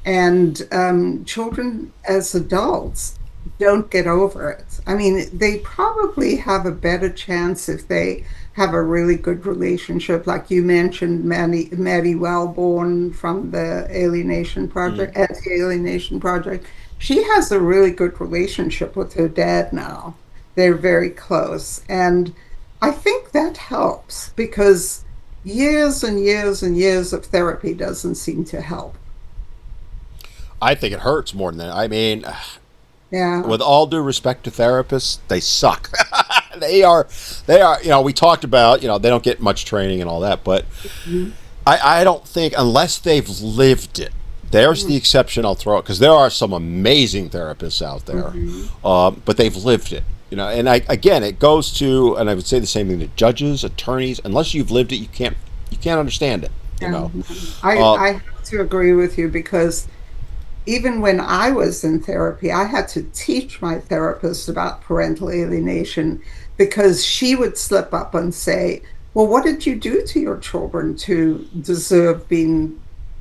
S2: And children as adults don't get over it. I mean, they probably have a better chance if they have a really good relationship, like you mentioned, Maddie Wellborn from the Alienation
S1: Mm.
S2: Project, Anti-Alienation Project. She has a really good relationship with her dad now. They're very close. And I think that helps because years and years and years of therapy doesn't seem to help.
S1: I think it hurts more than that. I mean,
S2: Yeah.
S1: with all due respect to therapists, they suck. they are, they are. We talked about, they don't get much training and all that, but
S2: Mhm.
S1: I don't think unless they've lived it. There's the exception I'll throw it because there are some amazing therapists out there,
S2: Mhm.
S1: but they've lived it. And again, it goes to, and I would say the same thing to judges, attorneys. Unless you've lived it, you can't understand it. You
S2: Yeah.
S1: know, uh,
S2: I have to agree with you because even when I was in therapy, I had to teach my therapist about parental alienation because she would slip up and say, well, what did you do to your children to deserve being,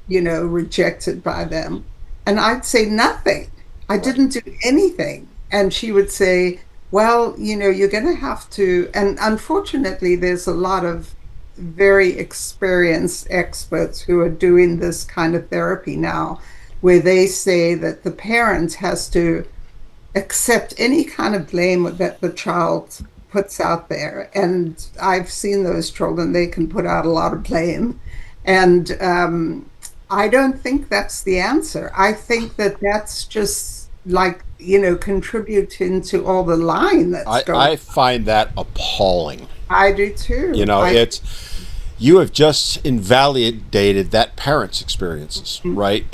S2: rejected by them? And I'd say nothing. I
S1: right.
S2: didn't do anything. And she would say, well, you're going to have to. And unfortunately, there's a lot of very experienced experts who are doing this kind of therapy now where they say that the parent has to accept any kind of blame that the child puts out there. And I've seen those children, they can put out a lot of blame. And I don't think that's the answer. I think that that's just like, contributing to all the lying that's going.
S1: I find that appalling.
S2: I do too.
S1: It's you have just invalidated that parent's experiences, right?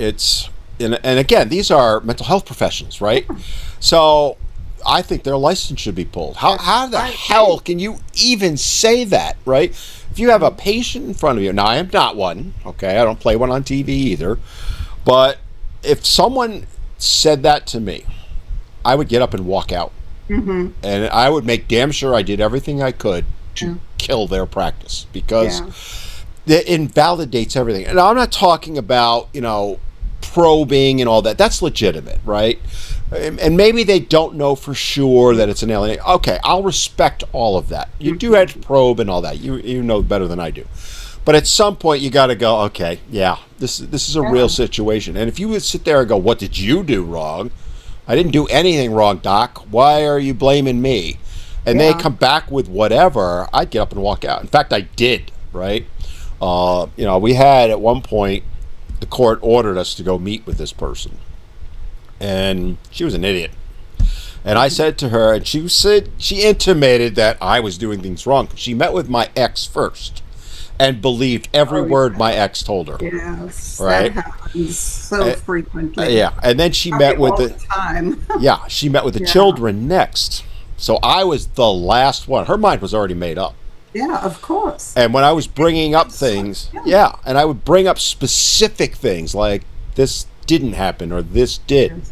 S1: And again, these are mental health professionals, right? So I think their license should be pulled. How the
S2: I
S1: hell
S2: agree.
S1: can you even say that, right? If you have a patient in front of you, now I am not one, okay? I don't play one on TV either, but if someone said that to me, I would get up and walk out,
S2: Hmm.
S1: and I would make damn sure I did everything I could to
S2: Yeah.
S1: kill their practice because
S2: Yeah.
S1: it invalidates everything. And I'm not talking about, probing and all that. That's legitimate, right? And maybe they don't know for sure that it's an alien. Okay, I'll respect all of that. You do have to probe and all that. You know better than I do. But at some point, you got to go. Okay, yeah, this is a real
S2: Yeah.
S1: situation. And if you would sit there and go, "What did you do wrong?" I didn't do anything wrong, Doc. Why are you blaming me? And they
S2: Yeah.
S1: come back with whatever. I'd get up and walk out. In fact, I did. Right? We had at one point the court ordered us to go meet with this person, and she was an idiot. And I said to her, and she intimated that I was doing things wrong. She met with my ex first, and believed every
S2: Oh,
S1: word my ex told her.
S2: yes, that
S1: Right?
S2: happens so
S1: Uh,
S2: frequently.
S1: yeah. And then she
S2: Probably
S1: met with
S2: all
S1: the
S2: the time.
S1: yeah, she met with the
S2: Yeah.
S1: children next. So I was the last one. Her mind was already made up.
S2: Yeah, of course.
S1: And when I was bringing up
S2: So,
S1: things,
S2: yeah.
S1: yeah, and I would bring up specific things like this didn't happen or this did,
S2: Yes.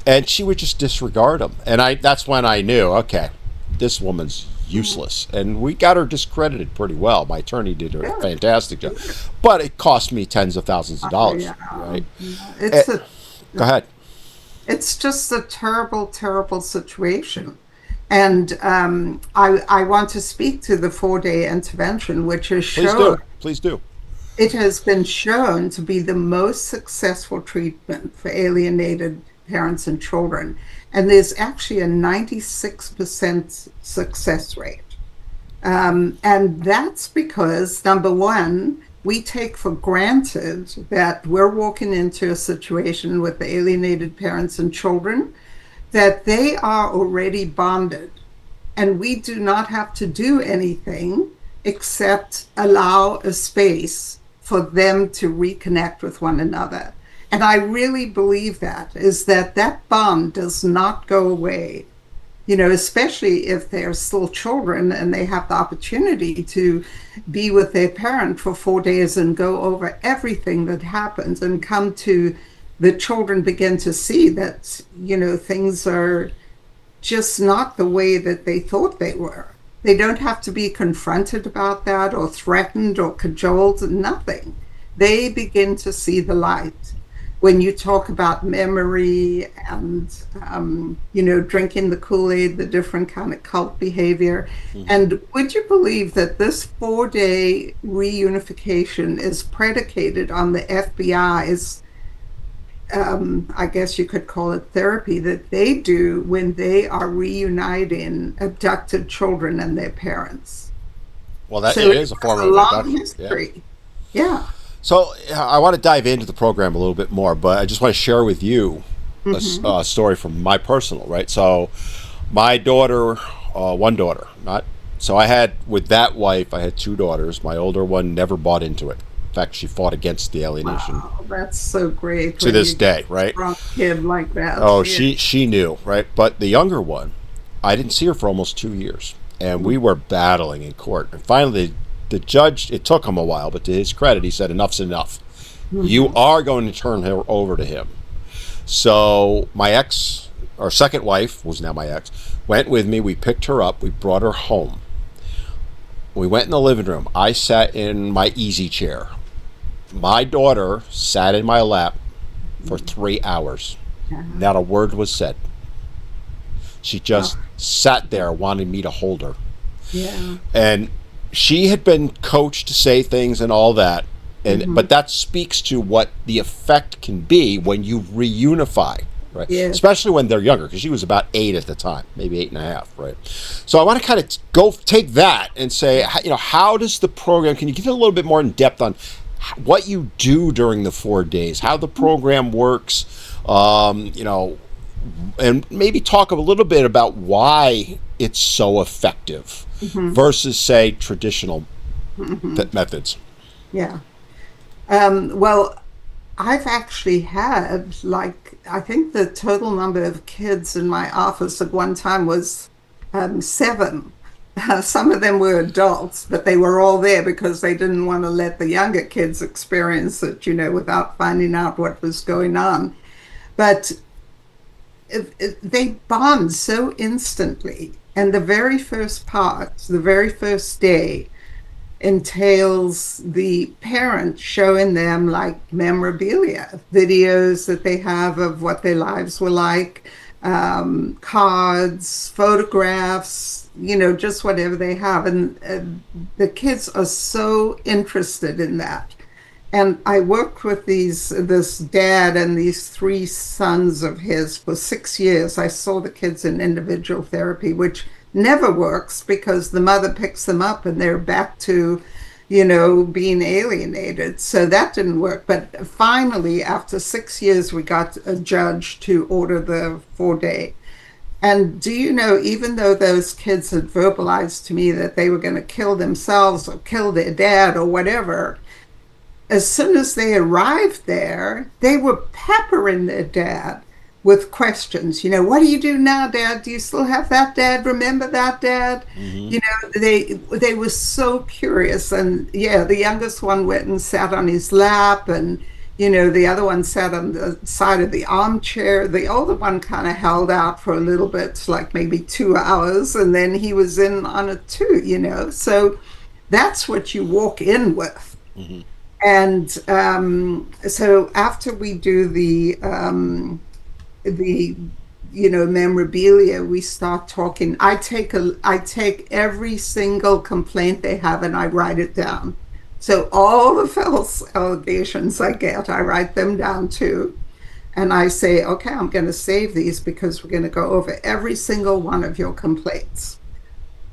S1: and she would just disregard them. And that's when I knew, okay, this woman's
S2: Mm,
S1: useless. And we got her discredited pretty well. My attorney did a
S2: good.
S1: fantastic job,
S2: Good.
S1: but it cost me tens of thousands of dollars.
S2: Yeah.
S1: Right?
S2: Yeah.
S1: Eh, Go ahead.
S2: It's just a terrible, terrible situation. And I want to speak to the 4-day intervention, which has
S1: Please
S2: shown
S1: do. Please do.
S2: it has been shown to be the most successful treatment for alienated parents and children. And there's actually a 96% success rate. And that's because, number one, we take for granted that we're walking into a situation with the alienated parents and children, that they are already bonded and we do not have to do anything except allow a space for them to reconnect with one another. And I really believe that is that that bond does not go away, especially if they're still children and they have the opportunity to be with their parent for 4 days and go over everything that happens and come to the children begin to see that, things are just not the way that they thought they were. They don't have to be confronted about that or threatened or cajoled, nothing. They begin to see the light. When you talk about memory and, drinking the Kool-Aid, the different kind of cult behavior.
S1: Mm-hmm.
S2: And would you believe that this 4-day reunification is predicated on the FBI's I guess you could call it therapy that they do when they are reuniting abducted children and their parents.
S1: Well, that
S2: So
S1: it
S2: it
S1: is a
S2: has
S1: form
S2: a
S1: of
S2: long
S1: abduction. Yeah.
S2: history. Yeah.
S1: So I want to dive into the program a little bit more, but I just want to share with you
S2: Hmm.
S1: a story from my personal, right? So my daughter, one daughter, not so I had with that wife, I had two daughters. My older one never bought into it. In fact, she fought against the alienation
S2: Wow, that's so great
S1: to
S2: when
S1: this
S2: you get
S1: day,
S2: a
S1: right?
S2: strong kid like that.
S1: Oh,
S2: Yeah.
S1: she knew, right? But the younger one, I didn't see her for almost 2 years, and we were battling in court. And finally, the judge. It took him a while, but to his credit, he said, "Enough's enough. You
S2: Mhm.
S1: are going to turn her over to him." So my ex, or second wife, was now my ex, went with me. We picked her up. We brought her home. We went in the living room. I sat in my easy chair. My daughter sat in my lap for 3 hours.
S2: Yeah.
S1: Not a word was said. She
S2: Oh,
S1: just sat there wanting me to hold her.
S2: yeah.
S1: And she had been coached to say things and all that. And
S2: Hmm.
S1: but that speaks to what the effect can be when you reunify, right?
S2: Yes.
S1: Especially when they're younger, because she was about 8 at the time, maybe 8.5, right? So I want to kind of go take that and say, how does the program? Can you give it a little bit more in depth on what you do during the 4 days, how the program works, and maybe talk a little bit about why it's so effective
S2: Hmm.
S1: versus, say, traditional
S2: Hmm.
S1: methods.
S2: Yeah. Well, I've actually had, like, I think the total number of kids in my office at one time was 7. Some of them were adults, but they were all there because they didn't want to let the younger kids experience it, without finding out what was going on. But they bond so instantly. And the very first part, the very first day, entails the parent showing them like memorabilia, videos that they have of what their lives were like, cards, photographs, just whatever they have. And the kids are so interested in that. And I worked with this dad and these 3 sons of his for 6 years. I saw the kids in individual therapy, which never works because the mother picks them up and they're back to, being alienated. So that didn't work. But finally, after 6 years, we got a judge to order the 4-day. And do you know, even though those kids had verbalized to me that they were going to kill themselves or kill their dad or whatever, as soon as they arrived there, they were peppering their dad with questions. What do you do now, Dad? Do you still have that, Dad? Remember that, Dad?
S1: Hmm.
S2: They were so curious. And yeah, the youngest one went and sat on his lap, and the other one sat on the side of the armchair. The older one kind of held out for a little bit, like maybe 2 hours, and then he was in on it too. So that's what you walk in with.
S1: Hmm.
S2: And so after we do the memorabilia, we start talking. I take every single complaint they have and I write it down. So all the false allegations I get, I write them down too. And I say, okay, I'm going to save these because we're going to go over every single one of your complaints.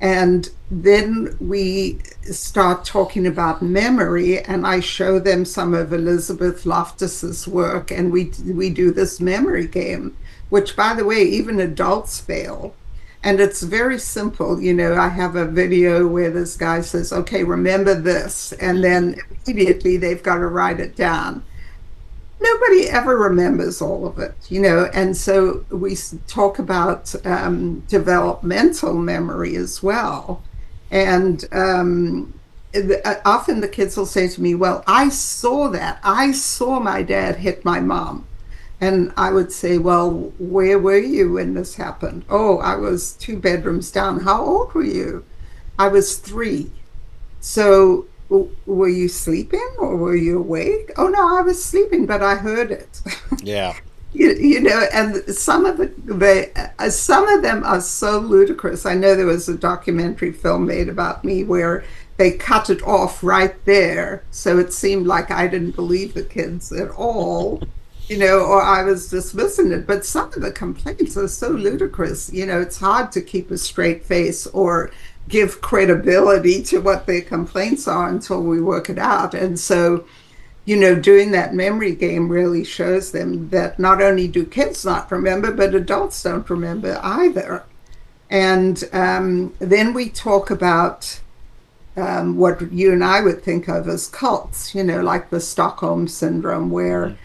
S2: And then we start talking about memory, and I show them some of Elizabeth Loftus's work, and we do this memory game, which, by the way, even adults fail. And it's very simple. I have a video where this guy says, okay, remember this. And then immediately they've got to write it down. Nobody ever remembers all of it. And so we talk about developmental memory as well. And often the kids will say to me, well, I saw that. I saw my dad hit my mom. And I would say, well, where were you when this happened? Oh, I was two bedrooms down. How old were you? I was 3. So were you sleeping or were you awake? Oh no, I was sleeping, but I heard it.
S1: Yeah.
S2: And some of them are so ludicrous. I know there was a documentary film made about me where they cut it off right there, so it seemed like I didn't believe the kids at all, or I was dismissing it. But some of the complaints are so ludicrous. It's hard to keep a straight face or give credibility to what their complaints are until we work it out. And so doing that memory game really shows them that not only do kids not remember, but adults don't remember either. And then we talk about what you and I would think of as cults, like the Stockholm Syndrome, where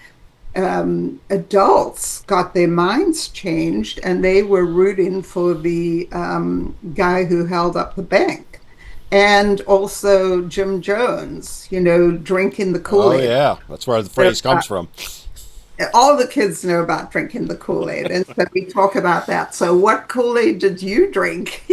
S1: Hmm.
S2: adults got their minds changed and they were rooting for the guy who held up the bank. And also Jim Jones, drinking the
S1: Oh
S2: Kool-Aid.
S1: yeah, that's where the
S2: So,
S1: phrase comes from.
S2: all the kids know about drinking the Kool-Aid, and so we talk about that. So what Kool-Aid did you drink?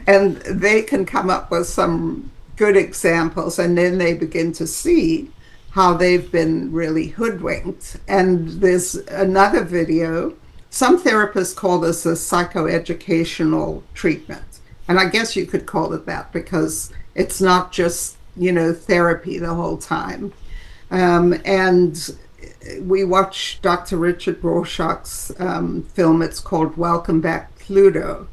S2: And they can come up with some good examples, and then they begin to see how they've been really hoodwinked. And there's another video. Some therapists call this a psychoeducational treatment. And I guess you could call it that because it's not just, therapy the whole time. And we watched Dr. Richard Rorschach's film. It's called Welcome Back, Pluto.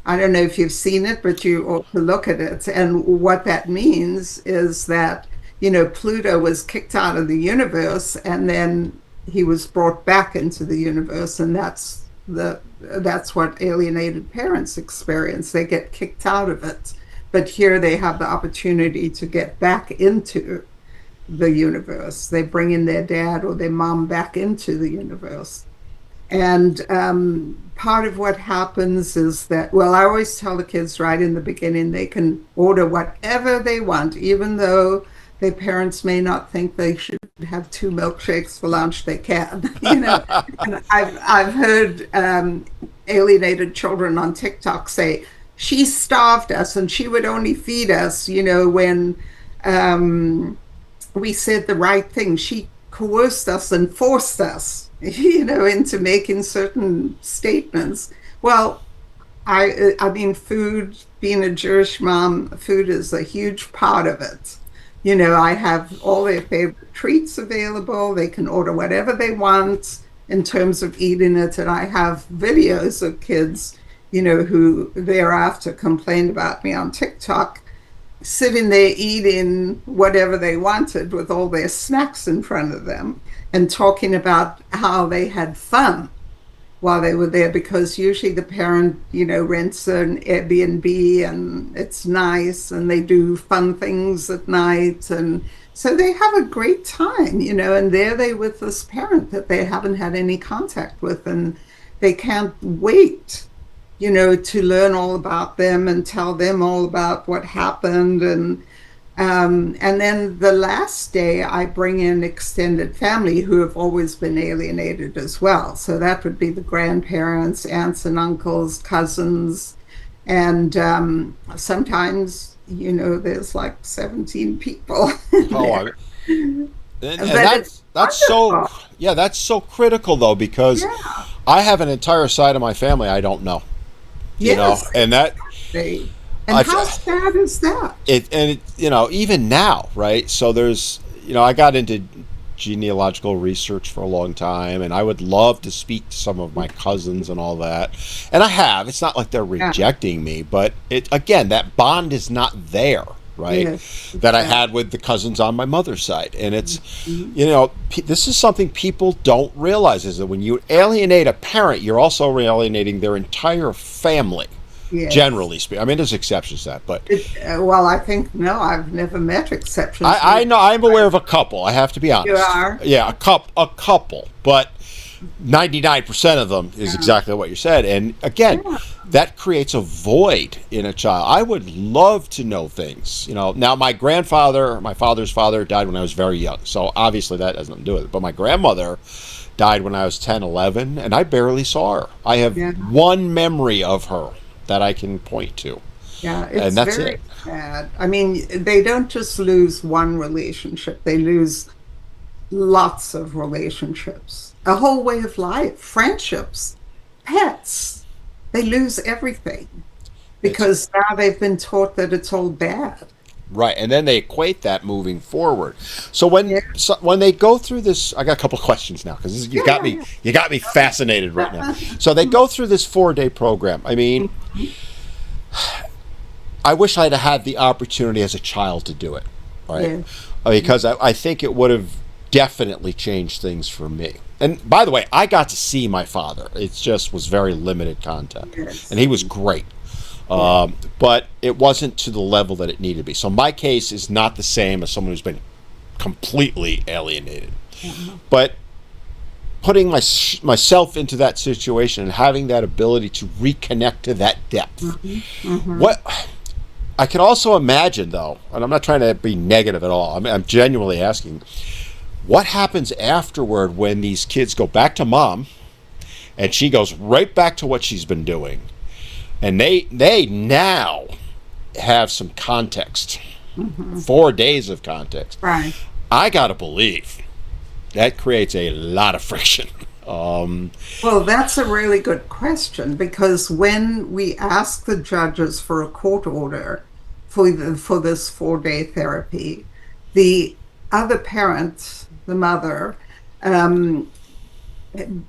S2: I don't know if you've seen it, but you ought to look at it. And what that means is that, Pluto was kicked out of the universe and then he was brought back into the universe. And that's what alienated parents experience. They get kicked out of it. But here they have the opportunity to get back into the universe. They bring in their dad or their mom back into the universe. And part of what happens is that, well, I always tell the kids right in the beginning, they can order whatever they want, even though their parents may not think they should have 2 milkshakes for lunch, they can. And I've heard alienated children on TikTok say, she starved us and she would only feed us, when we said the right thing. She coerced us and forced us, into making certain statements. Well, I mean, food, being a Jewish mom, food is a huge part of it. I have all their favorite treats available. They can order whatever they want in terms of eating it. And I have videos of kids, who thereafter complained about me on TikTok, sitting there eating whatever they wanted with all their snacks in front of them and talking about how they had fun. while they were there, because usually the parent, rents an Airbnb and it's nice and they do fun things at night. And so they have a great time, and there they with this parent that they haven't had any contact with. And they can't wait, to learn all about them and tell them all about what happened. And then the last day, I bring in extended family who have always been alienated as well. So that would be the grandparents, aunts and uncles, cousins. And sometimes, there's like 17 people in
S1: Oh,
S2: there.
S1: and
S2: But it's
S1: that's so,
S2: wonderful.
S1: yeah, that's so critical though, because
S2: Yeah.
S1: I have an entire side of my family I don't know,
S2: Yes.
S1: and that
S2: They, and
S1: I,
S2: how sad is that?
S1: even now, right? So there's, I got into genealogical research for a long time, and I would love to speak to some of my cousins and all that, and I have. It's not like they're
S2: Yeah.
S1: rejecting me, but it again, that bond is not there, right?
S2: Yes.
S1: That I
S2: Exactly.
S1: had with the cousins on my mother's side, and it's,
S2: Mhm.
S1: this is something people don't realize, is that when you alienate a parent, you're also alienating their entire family.
S2: Yes.
S1: Generally speaking, I mean, there's exceptions to that, but
S2: Well, I think no, I've never met exceptions.
S1: I know I'm aware of a couple. I have to be
S2: You
S1: honest.
S2: are?
S1: Yeah, a couple, but 99% of them is
S2: Yeah.
S1: exactly what you said. And again,
S2: Yeah.
S1: that creates a void in a child. I would love to know things. Now my grandfather, my father's father, died when I was very young, so obviously that has nothing to do with it. But my grandmother died when I was 10, 11, and I barely saw her. I have
S2: Yeah.
S1: one memory of her that I can point to,
S2: Yeah.
S1: and
S2: It's
S1: that's
S2: very
S1: it.
S2: sad. I mean, they don't just lose one relationship, they lose lots of relationships, a whole way of life, friendships, pets. They lose everything
S1: It's
S2: because now they've been taught that it's all bad.
S1: Right, and then they equate that moving forward. So
S2: Yeah.
S1: when they go through this, I got a couple of questions now, because you
S2: Yeah.
S1: got me
S2: Yeah.
S1: you got me fascinated right now.
S2: Yeah.
S1: So they go through this 4-day program. I mean,
S2: Mhm.
S1: I wish I'd have had the opportunity as a child to do it, right?
S2: Yeah.
S1: Because I think it would have definitely changed things for me. And by the way, I got to see my father. It just was very limited contact, and
S2: Yes.
S1: he was great.
S2: Yeah.
S1: But it wasn't to the level that it needed to be. So my case is not the same as someone who's been completely alienated.
S2: Uh-huh.
S1: But putting myself into that situation and having that ability to reconnect to that depth.
S2: Mhm. Mhm.
S1: What I can also imagine, though, and I'm not trying to be negative at all, I'm genuinely asking, what happens afterward when these kids go back to mom and she goes right back to what she's been doing, and they now have some context,
S2: Mhm.
S1: 4 days of context.
S2: Right.
S1: I gotta believe that creates a lot of friction. Um,
S2: Well, that's a really good question because when we ask the judges for a court order for this 4-day therapy, the other parent, the mother, um,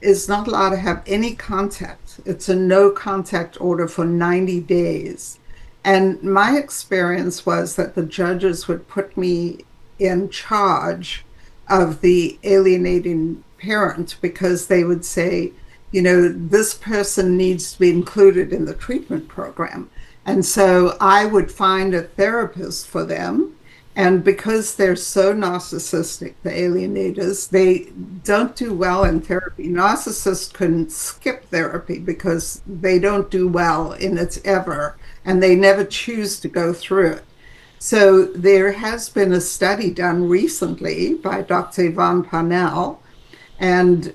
S2: is not allowed to have any contact. It's a no contact order for 90 days. And my experience was that the judges would put me in charge of the alienating parent because they would say, this person needs to be included in the treatment program. And so I would find a therapist for them. And because they're so narcissistic, the alienators, they don't do well in therapy. Narcissists can skip therapy because they don't do well in it ever, and they never choose to go through it. So there has been a study done recently by Dr. Yvonne Parnell, and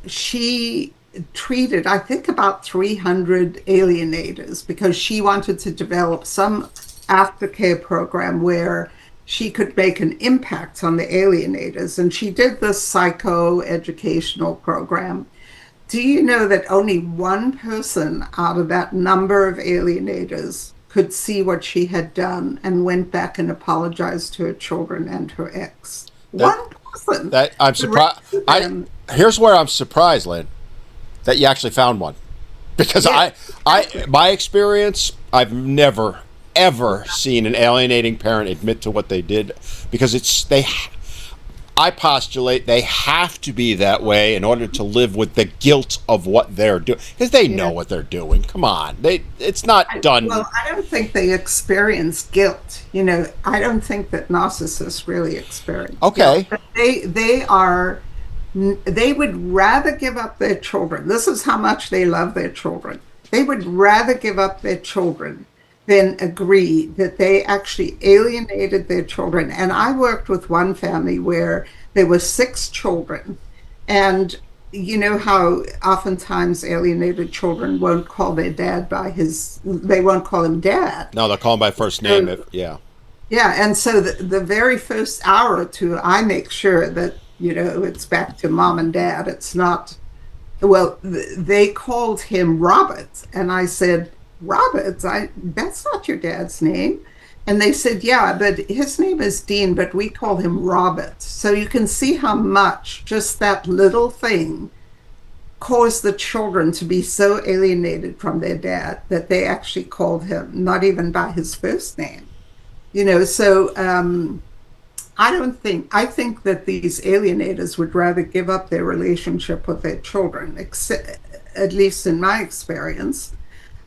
S2: she treated, I think, about 300 alienators because she wanted to develop some aftercare program where she could make an impact on the alienators. And she did this psycho-educational program. Do you know that only one person out of that number of alienators could see what she had done and went back and apologized to her children and her ex?
S1: that
S2: One person.
S1: that I'm
S2: The rest
S1: surprised.
S2: of
S1: I
S2: them,
S1: Here's where I'm surprised, Lynn, that you actually found one, because
S2: yeah,
S1: I
S2: exactly.
S1: my experience, I've never ever seen an alienating parent admit to what they did, because I postulate they have to be that way in order to live with the guilt of what they're doing, because they know what they're doing. Come on, it's not done.
S2: Well, I don't think they experience guilt. I don't think that narcissists really experience
S1: Okay.
S2: guilt. But they would rather give up their children. This is how much they love their children. They would rather give up their children than agree that they actually alienated their children. And I worked with one family where there were 6 children. And you know how oftentimes alienated children won't call their dad they won't call him dad.
S1: No, they'll call him by first name.
S2: So,
S1: Yeah.
S2: yeah, and so the very first hour or two, I make sure that, it's back to mom and dad. It's not, well, they called him Robert. And I said, Robert, that's not your dad's name. And they said, yeah, but his name is Dean, but we call him Robert. So you can see how much just that little thing caused the children to be so alienated from their dad that they actually called him not even by his first name. So I think that these alienators would rather give up their relationship with their children, at least in my experience.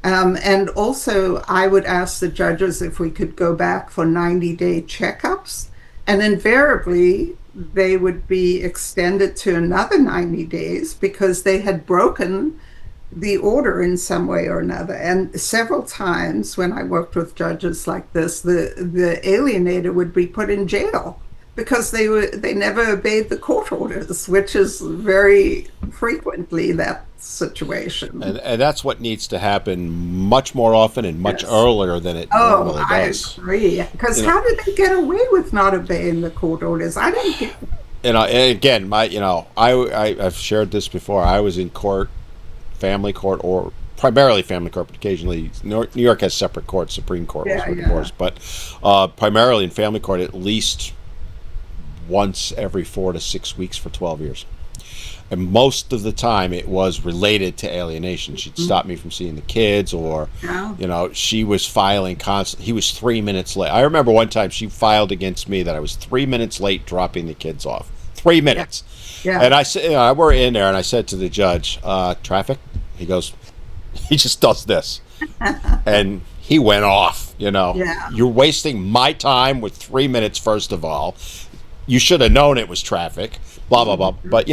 S2: And also, I would ask the judges if we could go back for 90-day checkups, and invariably they would be extended to another 90 days because they had broken the order in some way or another. And several times when I worked with judges like this, the alienator would be put in jail because they never obeyed the court orders, which is very frequently that situation.
S1: And that's what needs to happen much more often and much earlier than it normally does.
S2: I agree. Because how did they get away with not obeying the court orders? I don't get it.
S1: And again, I've shared this before. I was in court, family court, or primarily family court, but occasionally New York has separate courts, Supreme Court was for divorce, but primarily in family court at least once every 4 to 6 weeks for 12 years. And most of the time it was related to alienation. She'd stop me from seeing the kids, or, she was filing constantly. He was 3 minutes late. I remember one time she filed against me that I was 3 minutes late dropping the kids off. 3 minutes. Yeah. And I said, we're in there, and I said to the judge, traffic? He goes, he just does this. And he went off, You're wasting my time with 3 minutes, first of all. You should have known it was traffic, blah, blah, blah. But,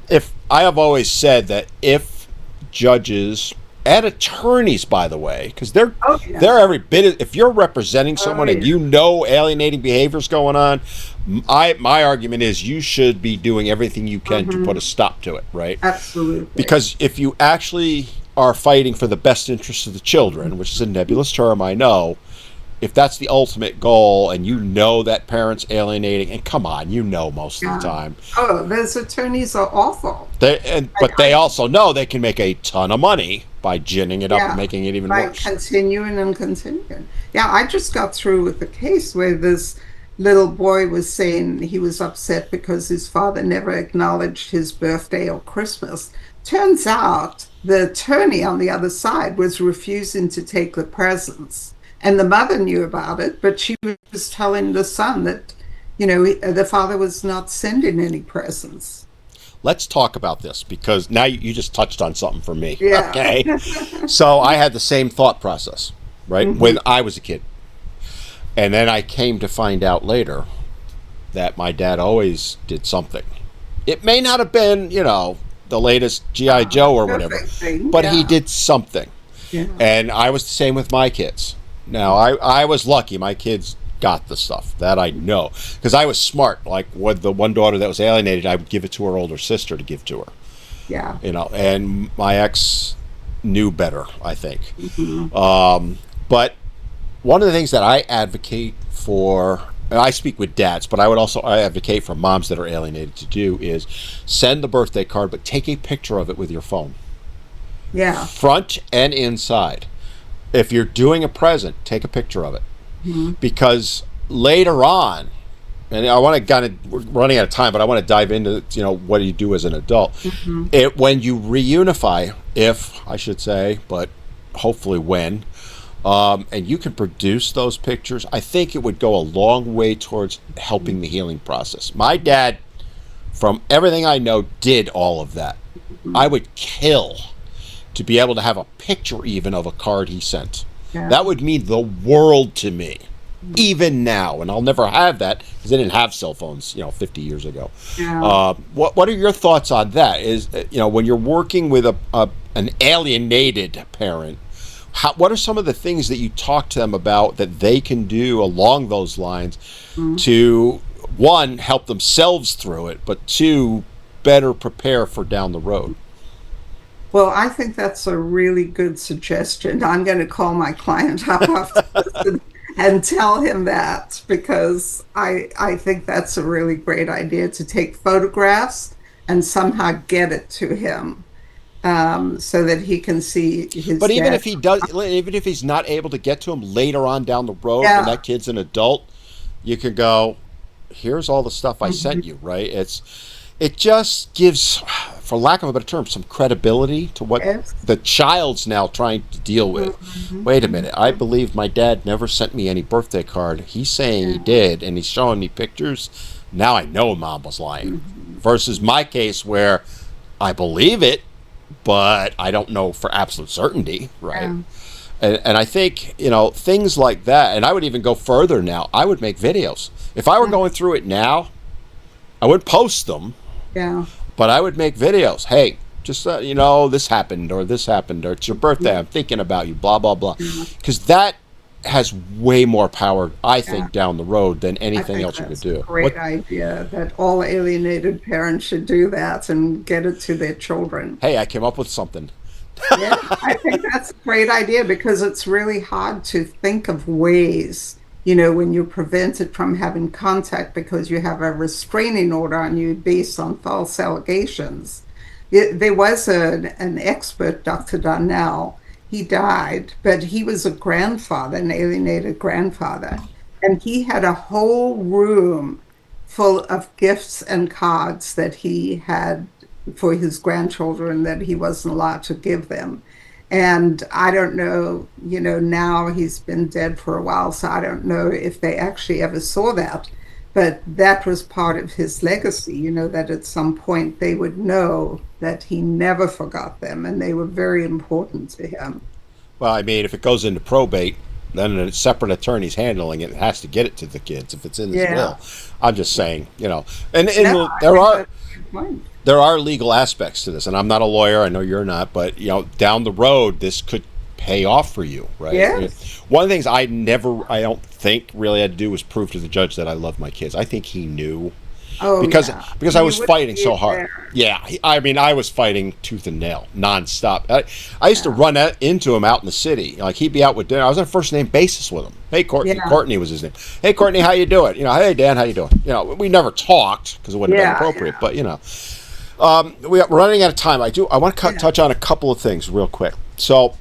S1: if I have always said that if judges and attorneys, by the way, because they're every bit, if you're representing someone and alienating behavior's going on, my argument is you should be doing everything you can to put a stop to it, right?
S2: Absolutely.
S1: Because if you actually are fighting for the best interest of the children, which is a nebulous term, I know, if that's the ultimate goal and that parent's alienating, and come on, most of the time.
S2: Oh, those attorneys are awful.
S1: But they also know they can make a ton of money by ginning it up and making it even worse.
S2: Continuing and continuing. Yeah, I just got through with the case where this little boy was saying he was upset because his father never acknowledged his birthday or Christmas. Turns out the attorney on the other side was refusing to take the presents. And the mother knew about it, but she was telling the son that, the father was not sending any presents.
S1: Let's talk about this, because now you just touched on something for me.
S2: Yeah.
S1: Okay. So I had the same thought process, right, when I was a kid. And then I came to find out later that my dad always did something. It may not have been, the latest G.I. Joe or whatever, but he did something. Yeah. And I was the same with my kids. Now, I was lucky. My kids got the stuff. That I know. Because I was smart. Like, with the one daughter that was alienated, I would give it to her older sister to give to her.
S2: Yeah.
S1: And my ex knew better, I think. But one of the things that I advocate for, and I speak with dads, but I advocate for moms that are alienated to do, is send the birthday card, but take a picture of it with your phone.
S2: Yeah.
S1: Front and inside. If you're doing a present, take a picture of it. Because later on, and I want to we're running out of time, but I want to dive into, what do you do as an adult? When you reunify, if, I should say, but hopefully when, and you can produce those pictures, I think it would go a long way towards helping the healing process. My dad, from everything I know, did all of that. I would kill to be able to have a picture even of a card he sent.
S2: Yeah.
S1: That would mean the world to me, even now. And I'll never have that because they didn't have cell phones, 50 years ago.
S2: Yeah.
S1: What are your thoughts on that? Is when you're working with an alienated parent, what are some of the things that you talk to them about that they can do along those lines to, one, help themselves through it, but two, better prepare for down the road?
S2: Well, I think that's a really good suggestion. I'm going to call my client up after this and tell him that because I think that's a really great idea to take photographs and somehow get it to him so that he can see his
S1: But even
S2: dad.
S1: if he does, even if he's not able to get to him later on down the road when
S2: Yeah.
S1: that kid's an adult, you can go, here's all the stuff I sent
S2: Mhm.
S1: you, right? It just gives, for lack of a better term, some credibility to what
S2: Yes.
S1: the child's now trying to deal with.
S2: Mhm.
S1: Wait a minute, I believe my dad never sent me any birthday card. He's saying he
S2: Yeah.
S1: did, and he's showing me pictures. Now I know mom was lying.
S2: Mhm.
S1: Versus my case where I believe it, but I don't know for absolute certainty, right?
S2: Yeah.
S1: And I think, things like that, and I would even go further now. I would make videos. If I were
S2: Mhm.
S1: going through it now, I would post them,
S2: Yeah.
S1: but I would make videos. Hey, just, this happened, or this happened, or it's your birthday, I'm thinking about you, blah, blah, blah.
S2: Yeah.
S1: Because that has way more power, I
S2: Yeah.
S1: think, down the road than
S2: I
S1: anything
S2: think
S1: else you could
S2: that's a
S1: do.
S2: great idea that all alienated parents should do that and get it to their children.
S1: Hey, I came up with something.
S2: Yeah, I think that's a great idea because it's really hard to think of ways, when you're prevented from having contact because you have a restraining order on you based on false allegations. There was an expert, Dr. Donnell. He died, but he was a grandfather, an alienated grandfather. And he had a whole room full of gifts and cards that he had for his grandchildren that he wasn't allowed to give them. And I don't know, now he's been dead for a while, so I don't know if they actually ever saw that. But that was part of his legacy, that at some point they would know that he never forgot them and they were very important to him.
S1: Well, I mean, if it goes into probate, then a separate attorney's handling it. It has to get it to the kids if it's in his
S2: Yeah.
S1: will. I'm just saying, and
S2: No, I
S1: there
S2: think
S1: are
S2: that's a good point.
S1: legal aspects to this, and I'm not a lawyer. I know you're not, but down the road, this could pay off for you, right? I mean,
S2: Yes.
S1: one of the things I don't think really had to do was prove to the judge that I love my kids. I think he knew
S2: Oh,
S1: because
S2: yeah.
S1: I
S2: You
S1: was
S2: would
S1: fighting
S2: be
S1: so hard.
S2: there.
S1: Yeah, I mean, I was fighting tooth and nail, nonstop. I used to
S2: Yeah.
S1: run into him out in the city. Like he'd be out with dinner. I was on a first name basis with him. Hey, Courtney.
S2: Yeah.
S1: Courtney was his name. Hey, Courtney, how you doing? Hey, Dan, how you doing? We never talked because it wouldn't have been
S2: Yeah.
S1: appropriate. But we're running out of time. I want to
S2: Yeah.
S1: touch on a couple of things real quick. So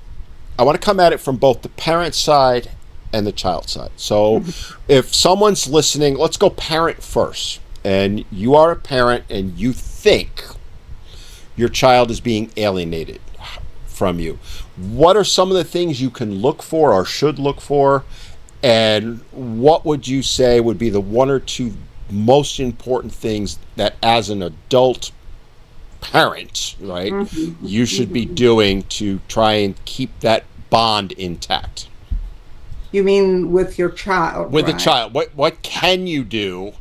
S1: I want to come at it from both the parent side and the child side. So if someone's listening, let's go parent first. And you are a parent and you think your child is being alienated from you. What are some of the things you can look for or should look for? And what would you say would be the one or two most important things that as an adult parent, right,
S2: Mhm.
S1: you should be
S2: Mhm.
S1: doing to try and keep that bond intact?
S2: You mean with your child,
S1: With a
S2: right?
S1: child, what can you do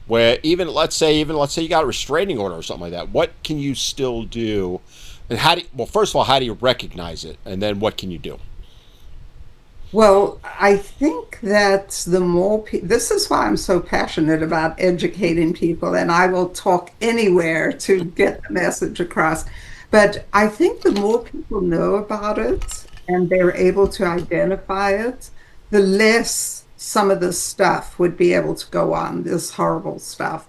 S1: where even let's say you got a restraining order or something like that, what can you still do? And first of all, how do you recognize it? And then what can you do?
S2: Well, I think that this is why I'm so passionate about educating people, and I will talk anywhere to get the message across. But I think the more people know about it and they're able to identify it, the less some of this stuff would be able to go on, this horrible stuff.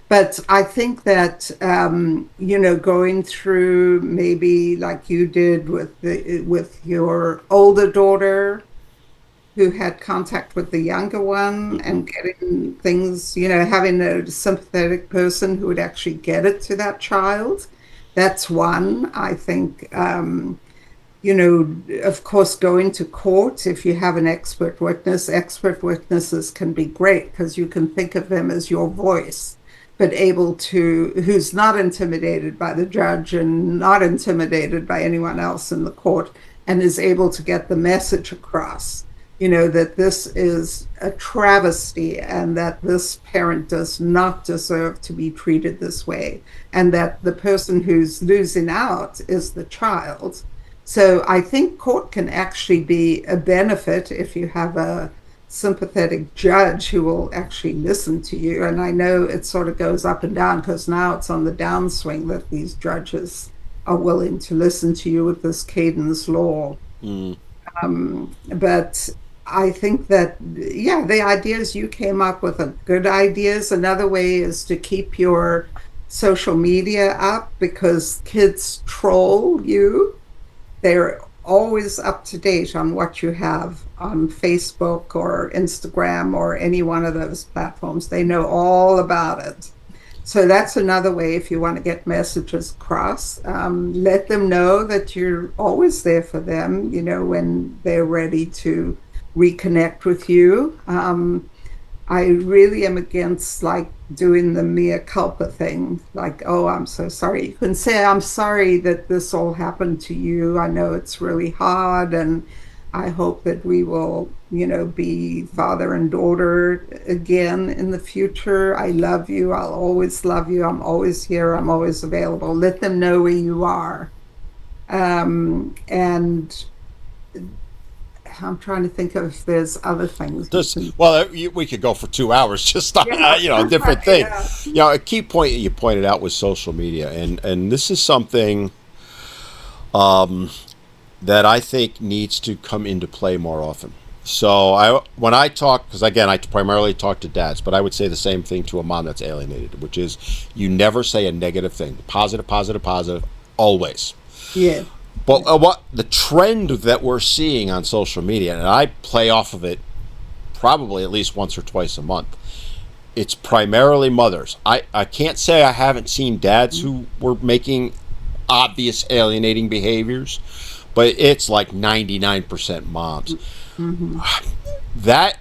S2: But I think that going through maybe like you did with your older daughter who had contact with the younger one
S1: Hmm.
S2: and getting things, having a sympathetic person who would actually get it to that child. That's one, I think. of course, going to court, if you have an expert witnesses can be great because you can think of them as your voice, but who's not intimidated by the judge and not intimidated by anyone else in the court and is able to get the message across, that this is a travesty and that this parent does not deserve to be treated this way, and that the person who's losing out is the child. So I think court can actually be a benefit if you have a sympathetic judge who will actually listen to you. And I know it sort of goes up and down because now it's on the downswing that these judges are willing to listen to you with this cadence law.
S1: Mm.
S2: But I think that, yeah, the ideas you came up with are good ideas. Another way is to keep your social media up because kids troll you. They're always up to date on what you have on Facebook or Instagram or any one of those platforms. They know all about it. So that's another way if you want to get messages across. Let them know that you're always there for them, when they're ready to reconnect with you. I really am against like doing the mea culpa thing, like, oh, I'm so sorry. You can say, I'm sorry that this all happened to you. I know it's really hard, and I hope that we will, be father and daughter again in the future. I love you. I'll always love you. I'm always here. I'm always available. Let them know where you are. And I'm trying to think of if there's other things.
S1: We could go for 2 hours just on different
S2: Yeah.
S1: things. A key point you pointed out was social media, and this is something that I think needs to come into play more often. So when I talk, because again I primarily talk to dads, but I would say the same thing to a mom that's alienated, which is you never say a negative thing. Positive, positive, positive, always.
S2: Yeah.
S1: But what the trend that we're seeing on social media, and I play off of it probably at least once or twice a month, it's primarily mothers. I can't say I haven't seen dads who were making obvious alienating behaviors, but it's like 99% moms.
S2: Mm-hmm.
S1: That,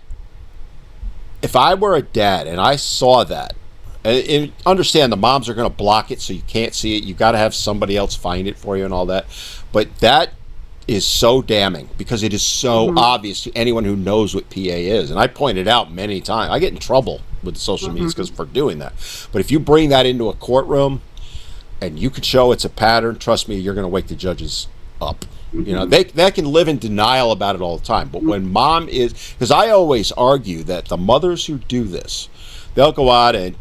S1: if I were a dad and I saw that, and understand the moms are going to block it so you can't see it. You got to have somebody else find it for you and all that. But that is so damning because it is so obvious to anyone who knows what PA is. And I pointed out many times. I get in trouble with the social medias because for doing that. But if you bring that into a courtroom and you can show it's a pattern, trust me, you're going to wake the judges up. They can live in denial about it all the time. But when mom is, because I always argue that the mothers who do this, they'll go out and,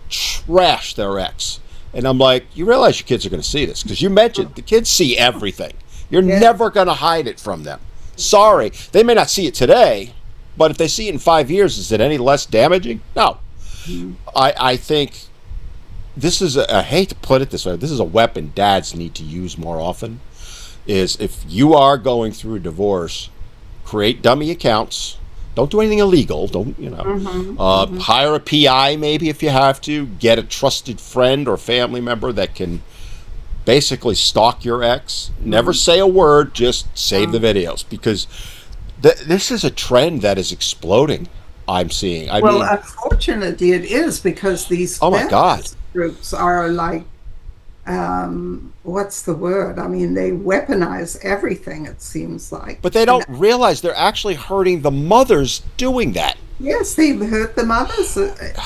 S1: trash their ex. And I'm like, you realize your kids are going to see this because you mentioned the kids see everything. You're never going to hide it from them. Sorry. They may not see it today, but if they see it in 5 years, is it any less damaging? No. I think this is, I hate to put it this way, this is a weapon dads need to use more often, is if you are going through a divorce, create dummy accounts. Don't do anything illegal. Don't, hire a PI maybe if you have to. Get a trusted friend or family member that can basically stalk your ex. Never say a word, just save the videos. Because this is a trend that is exploding, I'm seeing. I mean,
S2: unfortunately it is because these
S1: oh my God,
S2: groups are like, what's the word? I mean, they weaponize everything, it seems like.
S1: But they don't realize they're actually hurting the mothers doing that.
S2: Yes, they hurt the mothers.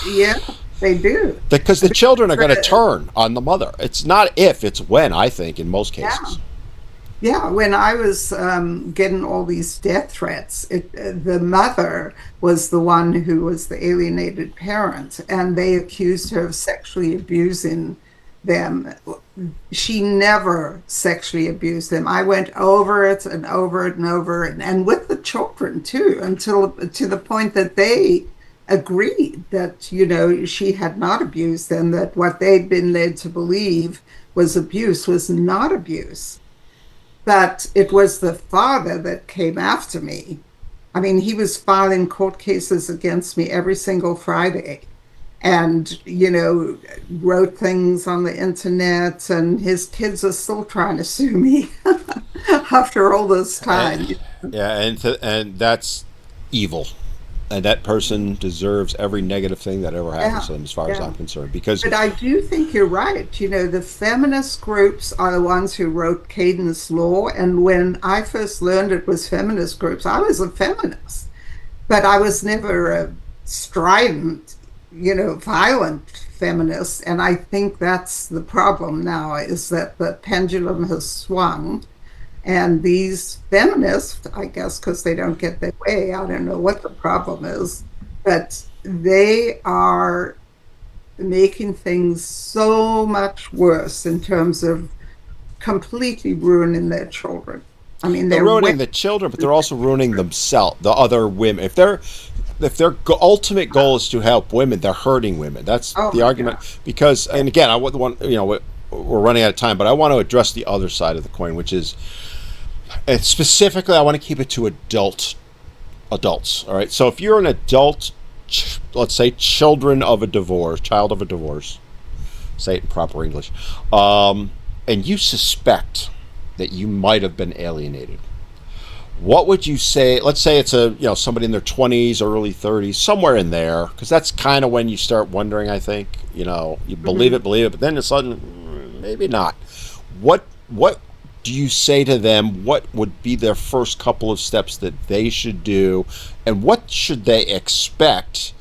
S2: Yeah, they do.
S1: Because the children are going to turn on the mother. It's not if, it's when, I think, in most cases.
S2: Yeah, when I was getting all these death threats, the mother was the one who was the alienated parent, and they accused her of sexually abusing them. She never sexually abused them. I went over it and over it and over it, and with the children too, until to the point that they agreed that she had not abused them, that what they'd been led to believe was abuse was not abuse. But it was the father that came after me. I mean, he was filing court cases against me every single Friday. and, wrote things on the internet, and his kids are still trying to sue me after all this
S1: Uh,
S2: time.
S1: yeah, and that's evil, and that person deserves every negative thing that ever happens
S2: Yeah,
S1: to them, as far as
S2: yeah.
S1: I'm concerned. Because
S2: But I do think you're right. The feminist groups are the ones who wrote Cadence Law. And when I first learned it was feminist groups, I was a feminist, but I was never a strident, violent feminist. And I think that's the problem now is that the pendulum has swung. And these feminists, I guess, because they don't get their way, I don't know what the problem is, but they are making things so much worse in terms of completely ruining their children. I mean,
S1: they're
S2: they're way.
S1: ruining the children, but they're also ruining themselves, the other women. If their ultimate goal is to help women, they're hurting women. That's
S2: Oh
S1: the
S2: my
S1: argument.
S2: God.
S1: Because, and again, I want we're running out of time, but I want to address the other side of the coin, which is, and specifically, I want to keep it to adults. All right. So if you're an adult, let's say child of a divorce, say it in proper English, and you suspect that you might have been alienated, what would you say? Let's say it's somebody in their 20s or early 30s, somewhere in there, because that's kind of when you start wondering. I think you
S2: Mhm.
S1: believe it, but then it's sudden, maybe not. What do you say to them? What would be their first couple of steps that they should do, and what should they expect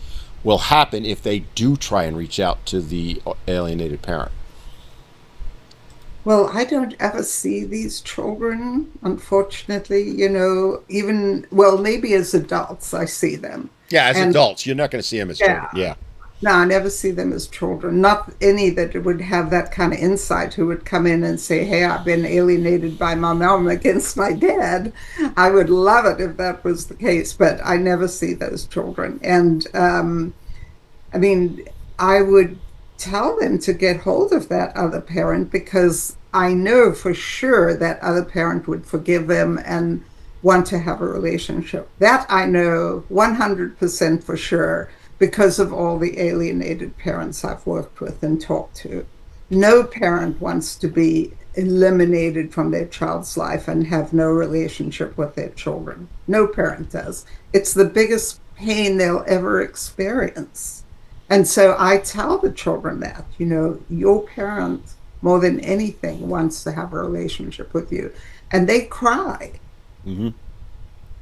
S1: will happen if they do try and reach out to the alienated parent?
S2: Well, I don't ever see these children, unfortunately, even, well, maybe as adults, I see them.
S1: Yeah, as
S2: And
S1: adults, you're not going to see them as
S2: yeah,
S1: children. Yeah.
S2: no, I never see them as children. Not any that would have that kind of insight who would come in and say, "Hey, I've been alienated by my mom against my dad." I would love it if that was the case, but I never see those children. And I mean, I would tell them to get hold of that other parent because I know for sure that other parent would forgive them and want to have a relationship. That I know 100% for sure because of all the alienated parents I've worked with and talked to. No parent wants to be eliminated from their child's life and have no relationship with their children. No parent does. It's the biggest pain they'll ever experience. And so I tell the children that, your parent, more than anything, wants to have a relationship with you. And they cry.
S1: Hmm.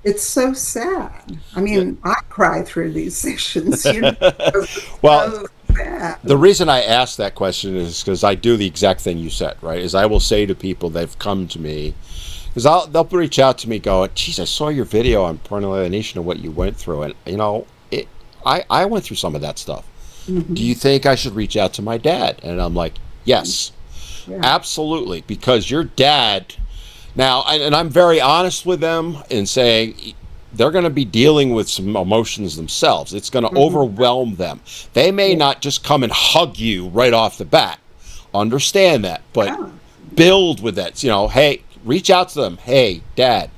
S2: It's so sad. I
S1: Yeah.
S2: mean, I cry through these sessions, because it's
S1: Well,
S2: so sad.
S1: the reason I ask that question is because I do the exact thing you said, right? Is I will say to people they've come to me, because they'll reach out to me going, geez, I saw your video on parental alienation and what you went through. And, I went through some of that stuff. Do
S2: Mhm.
S1: you think I should reach out to my dad? And I'm like, yes,
S2: Yeah.
S1: absolutely. Because your dad, now, and I'm very honest with them in saying they're going to be dealing with some emotions themselves. It's going to
S2: Mhm.
S1: overwhelm them. They may
S2: Yeah.
S1: not just come and hug you right off the bat. Understand that, but
S2: Yeah. Yeah.
S1: build with that. Hey, reach out to them. Hey, Dad,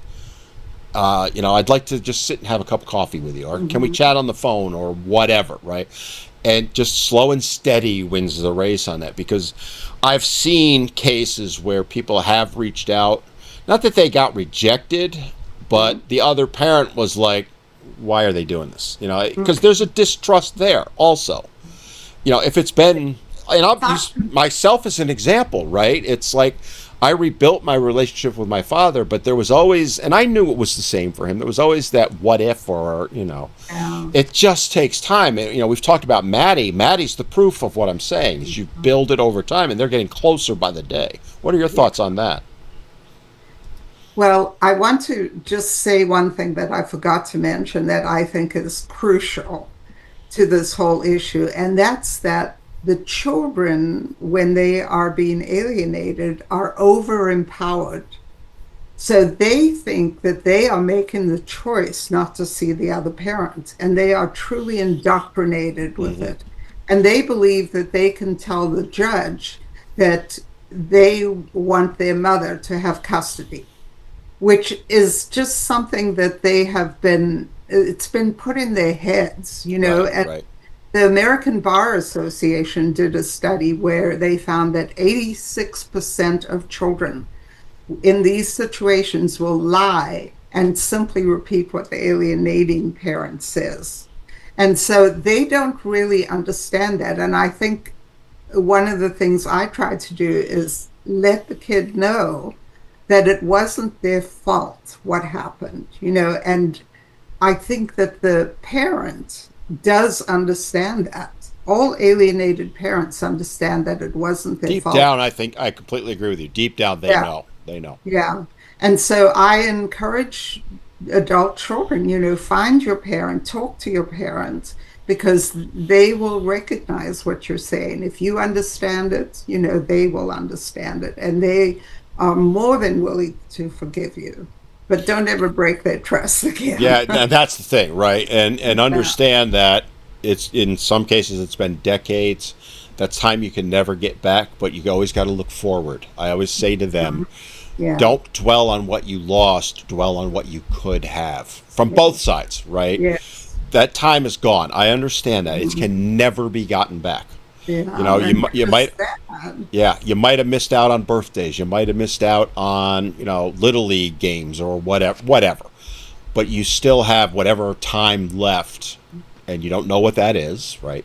S1: I'd like to just sit and have a cup of coffee with you, or can we
S2: Mhm.
S1: chat on the phone, or whatever, right? And just slow and steady wins the race on that, because I've seen cases where people have reached out, not that they got rejected, but
S2: Mhm.
S1: the other parent was like, why are they doing this? Because
S2: Mhm.
S1: there's a distrust there also. If it's been, and I'll use myself as an example, right? It's like I rebuilt my relationship with my father, but there was always, and I knew it was the same for him. There was always that what if, or
S2: Yeah.
S1: it just takes time. We've talked about Maddie. Maddie's the proof of what I'm saying. Is you build it over time, and they're getting closer by the day. What are your
S2: Yeah.
S1: thoughts on that?
S2: Well, I want to just say one thing that I forgot to mention that I think is crucial to this whole issue, and that's that the children, when they are being alienated, are over empowered. So they think that they are making the choice not to see the other parent, and they are truly indoctrinated with
S1: Hmm.
S2: it. And they believe that they can tell the judge that they want their mother to have custody, which is just something that they have been, it's been put in their heads,
S1: Right,
S2: and
S1: right.
S2: The American Bar Association did a study where they found that 86% of children in these situations will lie and simply repeat what the alienating parent says. And so they don't really understand that. And I think one of the things I try to do is let the kid know that it wasn't their fault what happened, and I think that the parent does understand that. All alienated parents understand that it wasn't their
S1: Deep
S2: fault.
S1: down, I think I completely agree with you. Deep down, they
S2: Yeah,
S1: know. They know.
S2: yeah. And so I encourage adult children, find your parent, talk to your parents, because they will recognize what you're saying. If you understand it, they will understand it. And they are more than willing to forgive you. But don't ever break their trust again.
S1: Yeah, and that's the thing, right? And
S2: Yeah.
S1: understand that it's in some cases it's been decades. That's time you can never get back, but you always got to look forward. I always say to them,
S2: Yeah.
S1: don't dwell on what you lost, dwell on what you could have from
S2: Yeah.
S1: both sides, right?
S2: Yes.
S1: That time is gone. I understand that. It
S2: Mhm.
S1: can never be gotten back. You
S2: Yeah.
S1: know,
S2: And
S1: you
S2: which is
S1: might
S2: sad.
S1: yeah, you might have missed out on birthdays. You might have missed out on, little league games or whatever. But you still have whatever time left and you don't know what that is, right?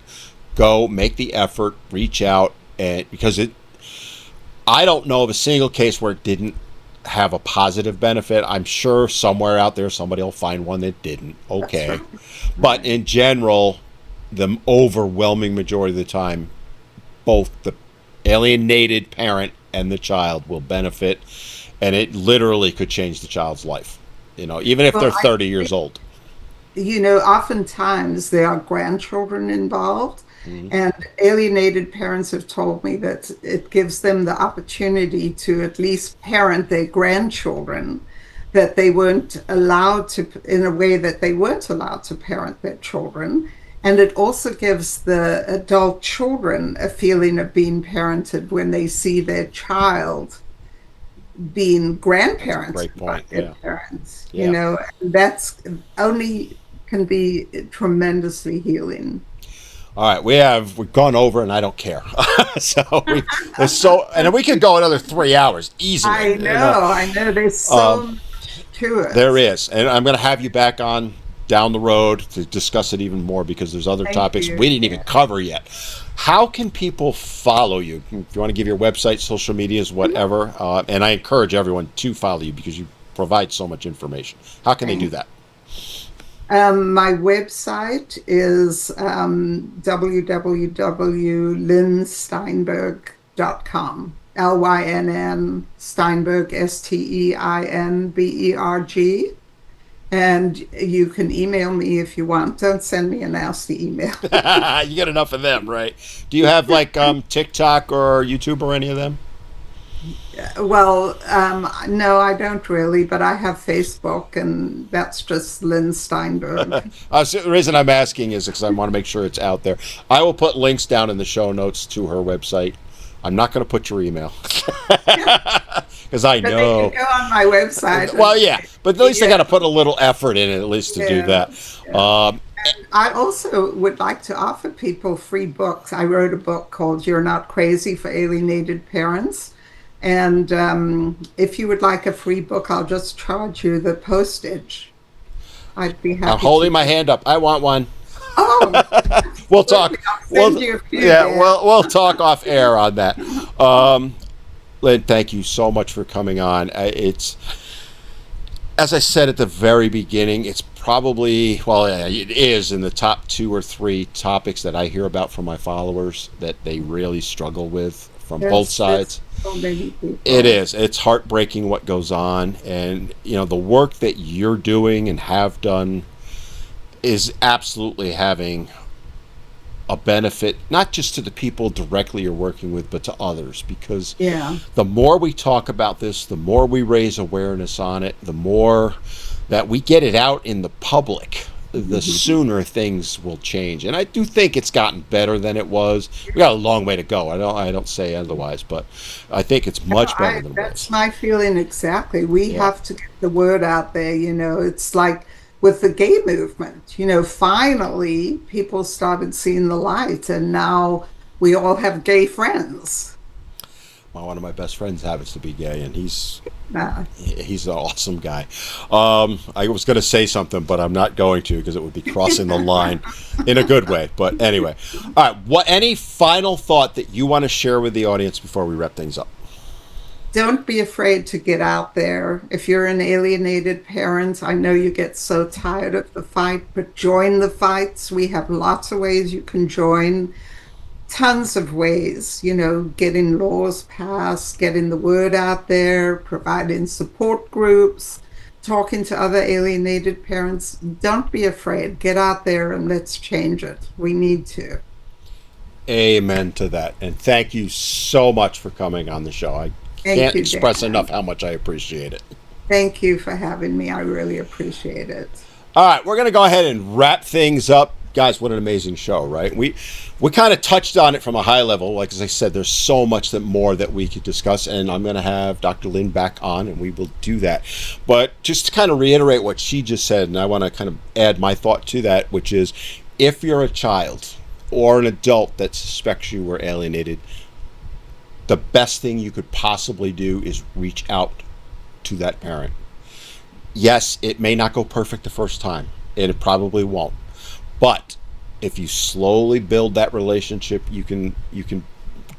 S1: Go make the effort, reach out, and because I don't know of a single case where it didn't have a positive benefit. I'm sure somewhere out there somebody will find one that didn't.
S2: That's
S1: Okay.
S2: right.
S1: But
S2: Right.
S1: in general, the overwhelming majority of the time, both the alienated parent and the child will benefit, and it literally could change the child's life. Even if
S2: Well,
S1: they're 30 years old.
S2: oftentimes there are grandchildren involved,
S1: Mhm.
S2: and alienated parents have told me that it gives them the opportunity to at least parent their grandchildren that they weren't allowed to, in a way that they weren't allowed to parent their children. And it also gives the adult children a feeling of being parented when they see their child being
S1: That's a
S2: grandparents
S1: great
S2: by
S1: point.
S2: their
S1: Yeah.
S2: parents,
S1: Yeah.
S2: and that's only can be tremendously healing.
S1: All right, we've gone over, and I don't care. So there's and we could go another 3 hours easily.
S2: I know, there's
S1: Um,
S2: so much to
S1: there
S2: it.
S1: is, and I'm going to have you back on down the road to discuss it even more because there's other
S2: Thank
S1: topics
S2: you.
S1: we didn't even
S2: Yeah.
S1: cover yet. How can people follow you? If you want to give your website, social medias, whatever, and I encourage everyone to follow you because you provide so much information. How can they do
S2: Thank
S1: that?
S2: My website is www.lynnsteinberg.com. Lynn Steinberg, Steinberg. And you can email me if you want. Don't send me a nasty email.
S1: You get enough of them, right? Do you have like TikTok or YouTube or any of them?
S2: Well, no, I don't really, but I have Facebook, and that's just Lynn Steinberg.
S1: So the reason I'm asking is because I want to make sure it's out there. I will put links down in the show notes to her website. I'm not going to put your email because I
S2: But they can
S1: know.
S2: go on my website
S1: Well,
S2: and
S1: yeah, but at least I
S2: yeah,
S1: got to put a little effort in it, at least to do
S2: yeah,
S1: that.
S2: yeah.
S1: Um,
S2: I also would like to offer people free books. I wrote a book called You're Not Crazy for Alienated Parents. And if you would like a free book, I'll just charge you the postage. I'd be
S1: I'm
S2: happy to.
S1: holding my hand up. I want one.
S2: Oh,
S1: We'll
S2: absolutely.
S1: talk.
S2: I'll send you a few there.
S1: We'll talk off air on that. Lynn, thank you so much for coming on. It's as I said at the very beginning, it's probably, well, it is in the top 2 or 3 topics that I hear about from my followers that they really struggle with from both
S2: There's
S1: sides.
S2: so many
S1: It
S2: people.
S1: is. It's heartbreaking what goes on. And, the work that you're doing and have done is absolutely having a benefit, not just to the people directly you're working with, but to others. Because
S2: Yeah.
S1: the more we talk about this, the more we raise awareness on it, the more that we get it out in the public, the
S2: Mhm.
S1: sooner things will change. And I do think it's gotten better than it was. We got a long way to go. I don't say otherwise, but I think it's much better than it
S2: That's
S1: was.
S2: my feeling exactly. We
S1: Yeah.
S2: have to get the word out there. It's like with the gay movement. Finally people started seeing the light, and now we all have gay friends.
S1: Well, one of my best friends happens to be gay, and he's
S2: Uh,
S1: he's an awesome guy. I was going to say something, but I'm not going to because it would be crossing the line in a good way. But anyway, all right. Any final thought that you want to share with the audience before we wrap things up?
S2: don't be afraid to get out there. If you're an alienated parent, I know you get so tired of the fight, but join the fights. We have lots of ways you can join. Tons of ways, getting laws passed, getting the word out there, providing support groups, talking to other alienated parents. Don't be afraid. Get out there and let's change it. We need to.
S1: Amen to that. And thank you so much for coming on the show. I
S2: Thank
S1: can't
S2: you,
S1: express
S2: Dan.
S1: enough how much I appreciate it.
S2: Thank you for having me. I really appreciate it.
S1: All right, we're going to go ahead and wrap things up. Guys, what an amazing show, right? We kind of touched on it from a high level. Like, as I said, there's so much more that we could discuss, and I'm going to have Dr. Lynn back on, and we will do that. But just to kind of reiterate what she just said, and I want to kind of add my thought to that, which is, if you're a child or an adult that suspects you were alienated, the best thing you could possibly do is reach out to that parent. Yes, it may not go perfect the first time, and it probably won't. But if you slowly build that relationship, you can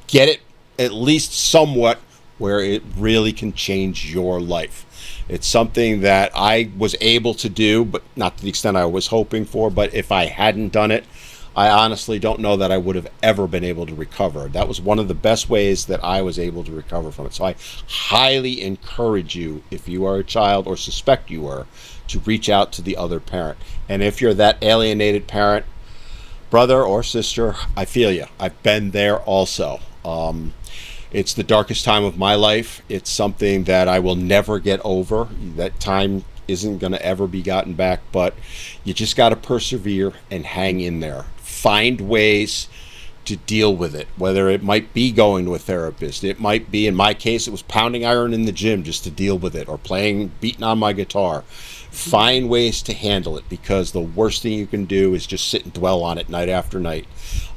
S1: get it at least somewhat where it really can change your life. It's something that I was able to do, but not to the extent I was hoping for. But if I hadn't done it, I honestly don't know that I would have ever been able to recover. That was one of the best ways that I was able to recover from it. So I highly encourage you, if you are a child or suspect you were, to reach out to the other parent. And if you're that alienated parent, brother or sister, I feel you. I've been there also. It's the darkest time of my life. It's something that I will never get over. That time isn't going to ever be gotten back, but you just got to persevere and hang in there. Find ways to deal with it, whether it might be going to a therapist. It might be, in my case, it was pounding iron in the gym just to deal with it, or beating on my guitar. Find ways to handle it, because the worst thing you can do is just sit and dwell on it night after night.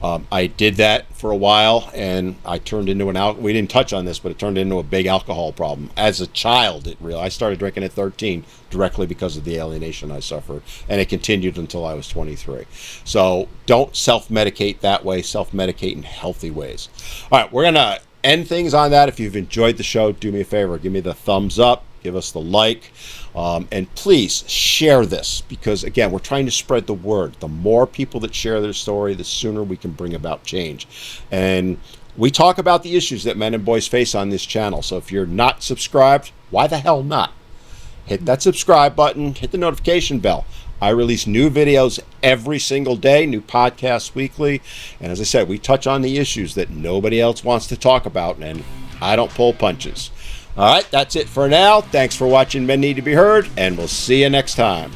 S1: I did that for a while, and I turned into we didn't touch on this, but it turned into a big alcohol problem. As a child, I started drinking at 13 directly because of the alienation I suffered, and it continued until I was 23. So don't self-medicate that way. Self-medicate in healthy ways. All right, we're going to end things on that. If you've enjoyed the show, do me a favor. Give me the thumbs up. Give us the like. And please share this, because, again, we're trying to spread the word. The more people that share their story, the sooner we can bring about change. And we talk about the issues that men and boys face on this channel. So if you're not subscribed, why the hell not? Hit that subscribe button. Hit the notification bell. I release new videos every single day, new podcasts weekly. And as I said, we touch on the issues that nobody else wants to talk about, and I don't pull punches. All right, that's it for now. Thanks for watching Men Need to Be Heard, and we'll see you next time.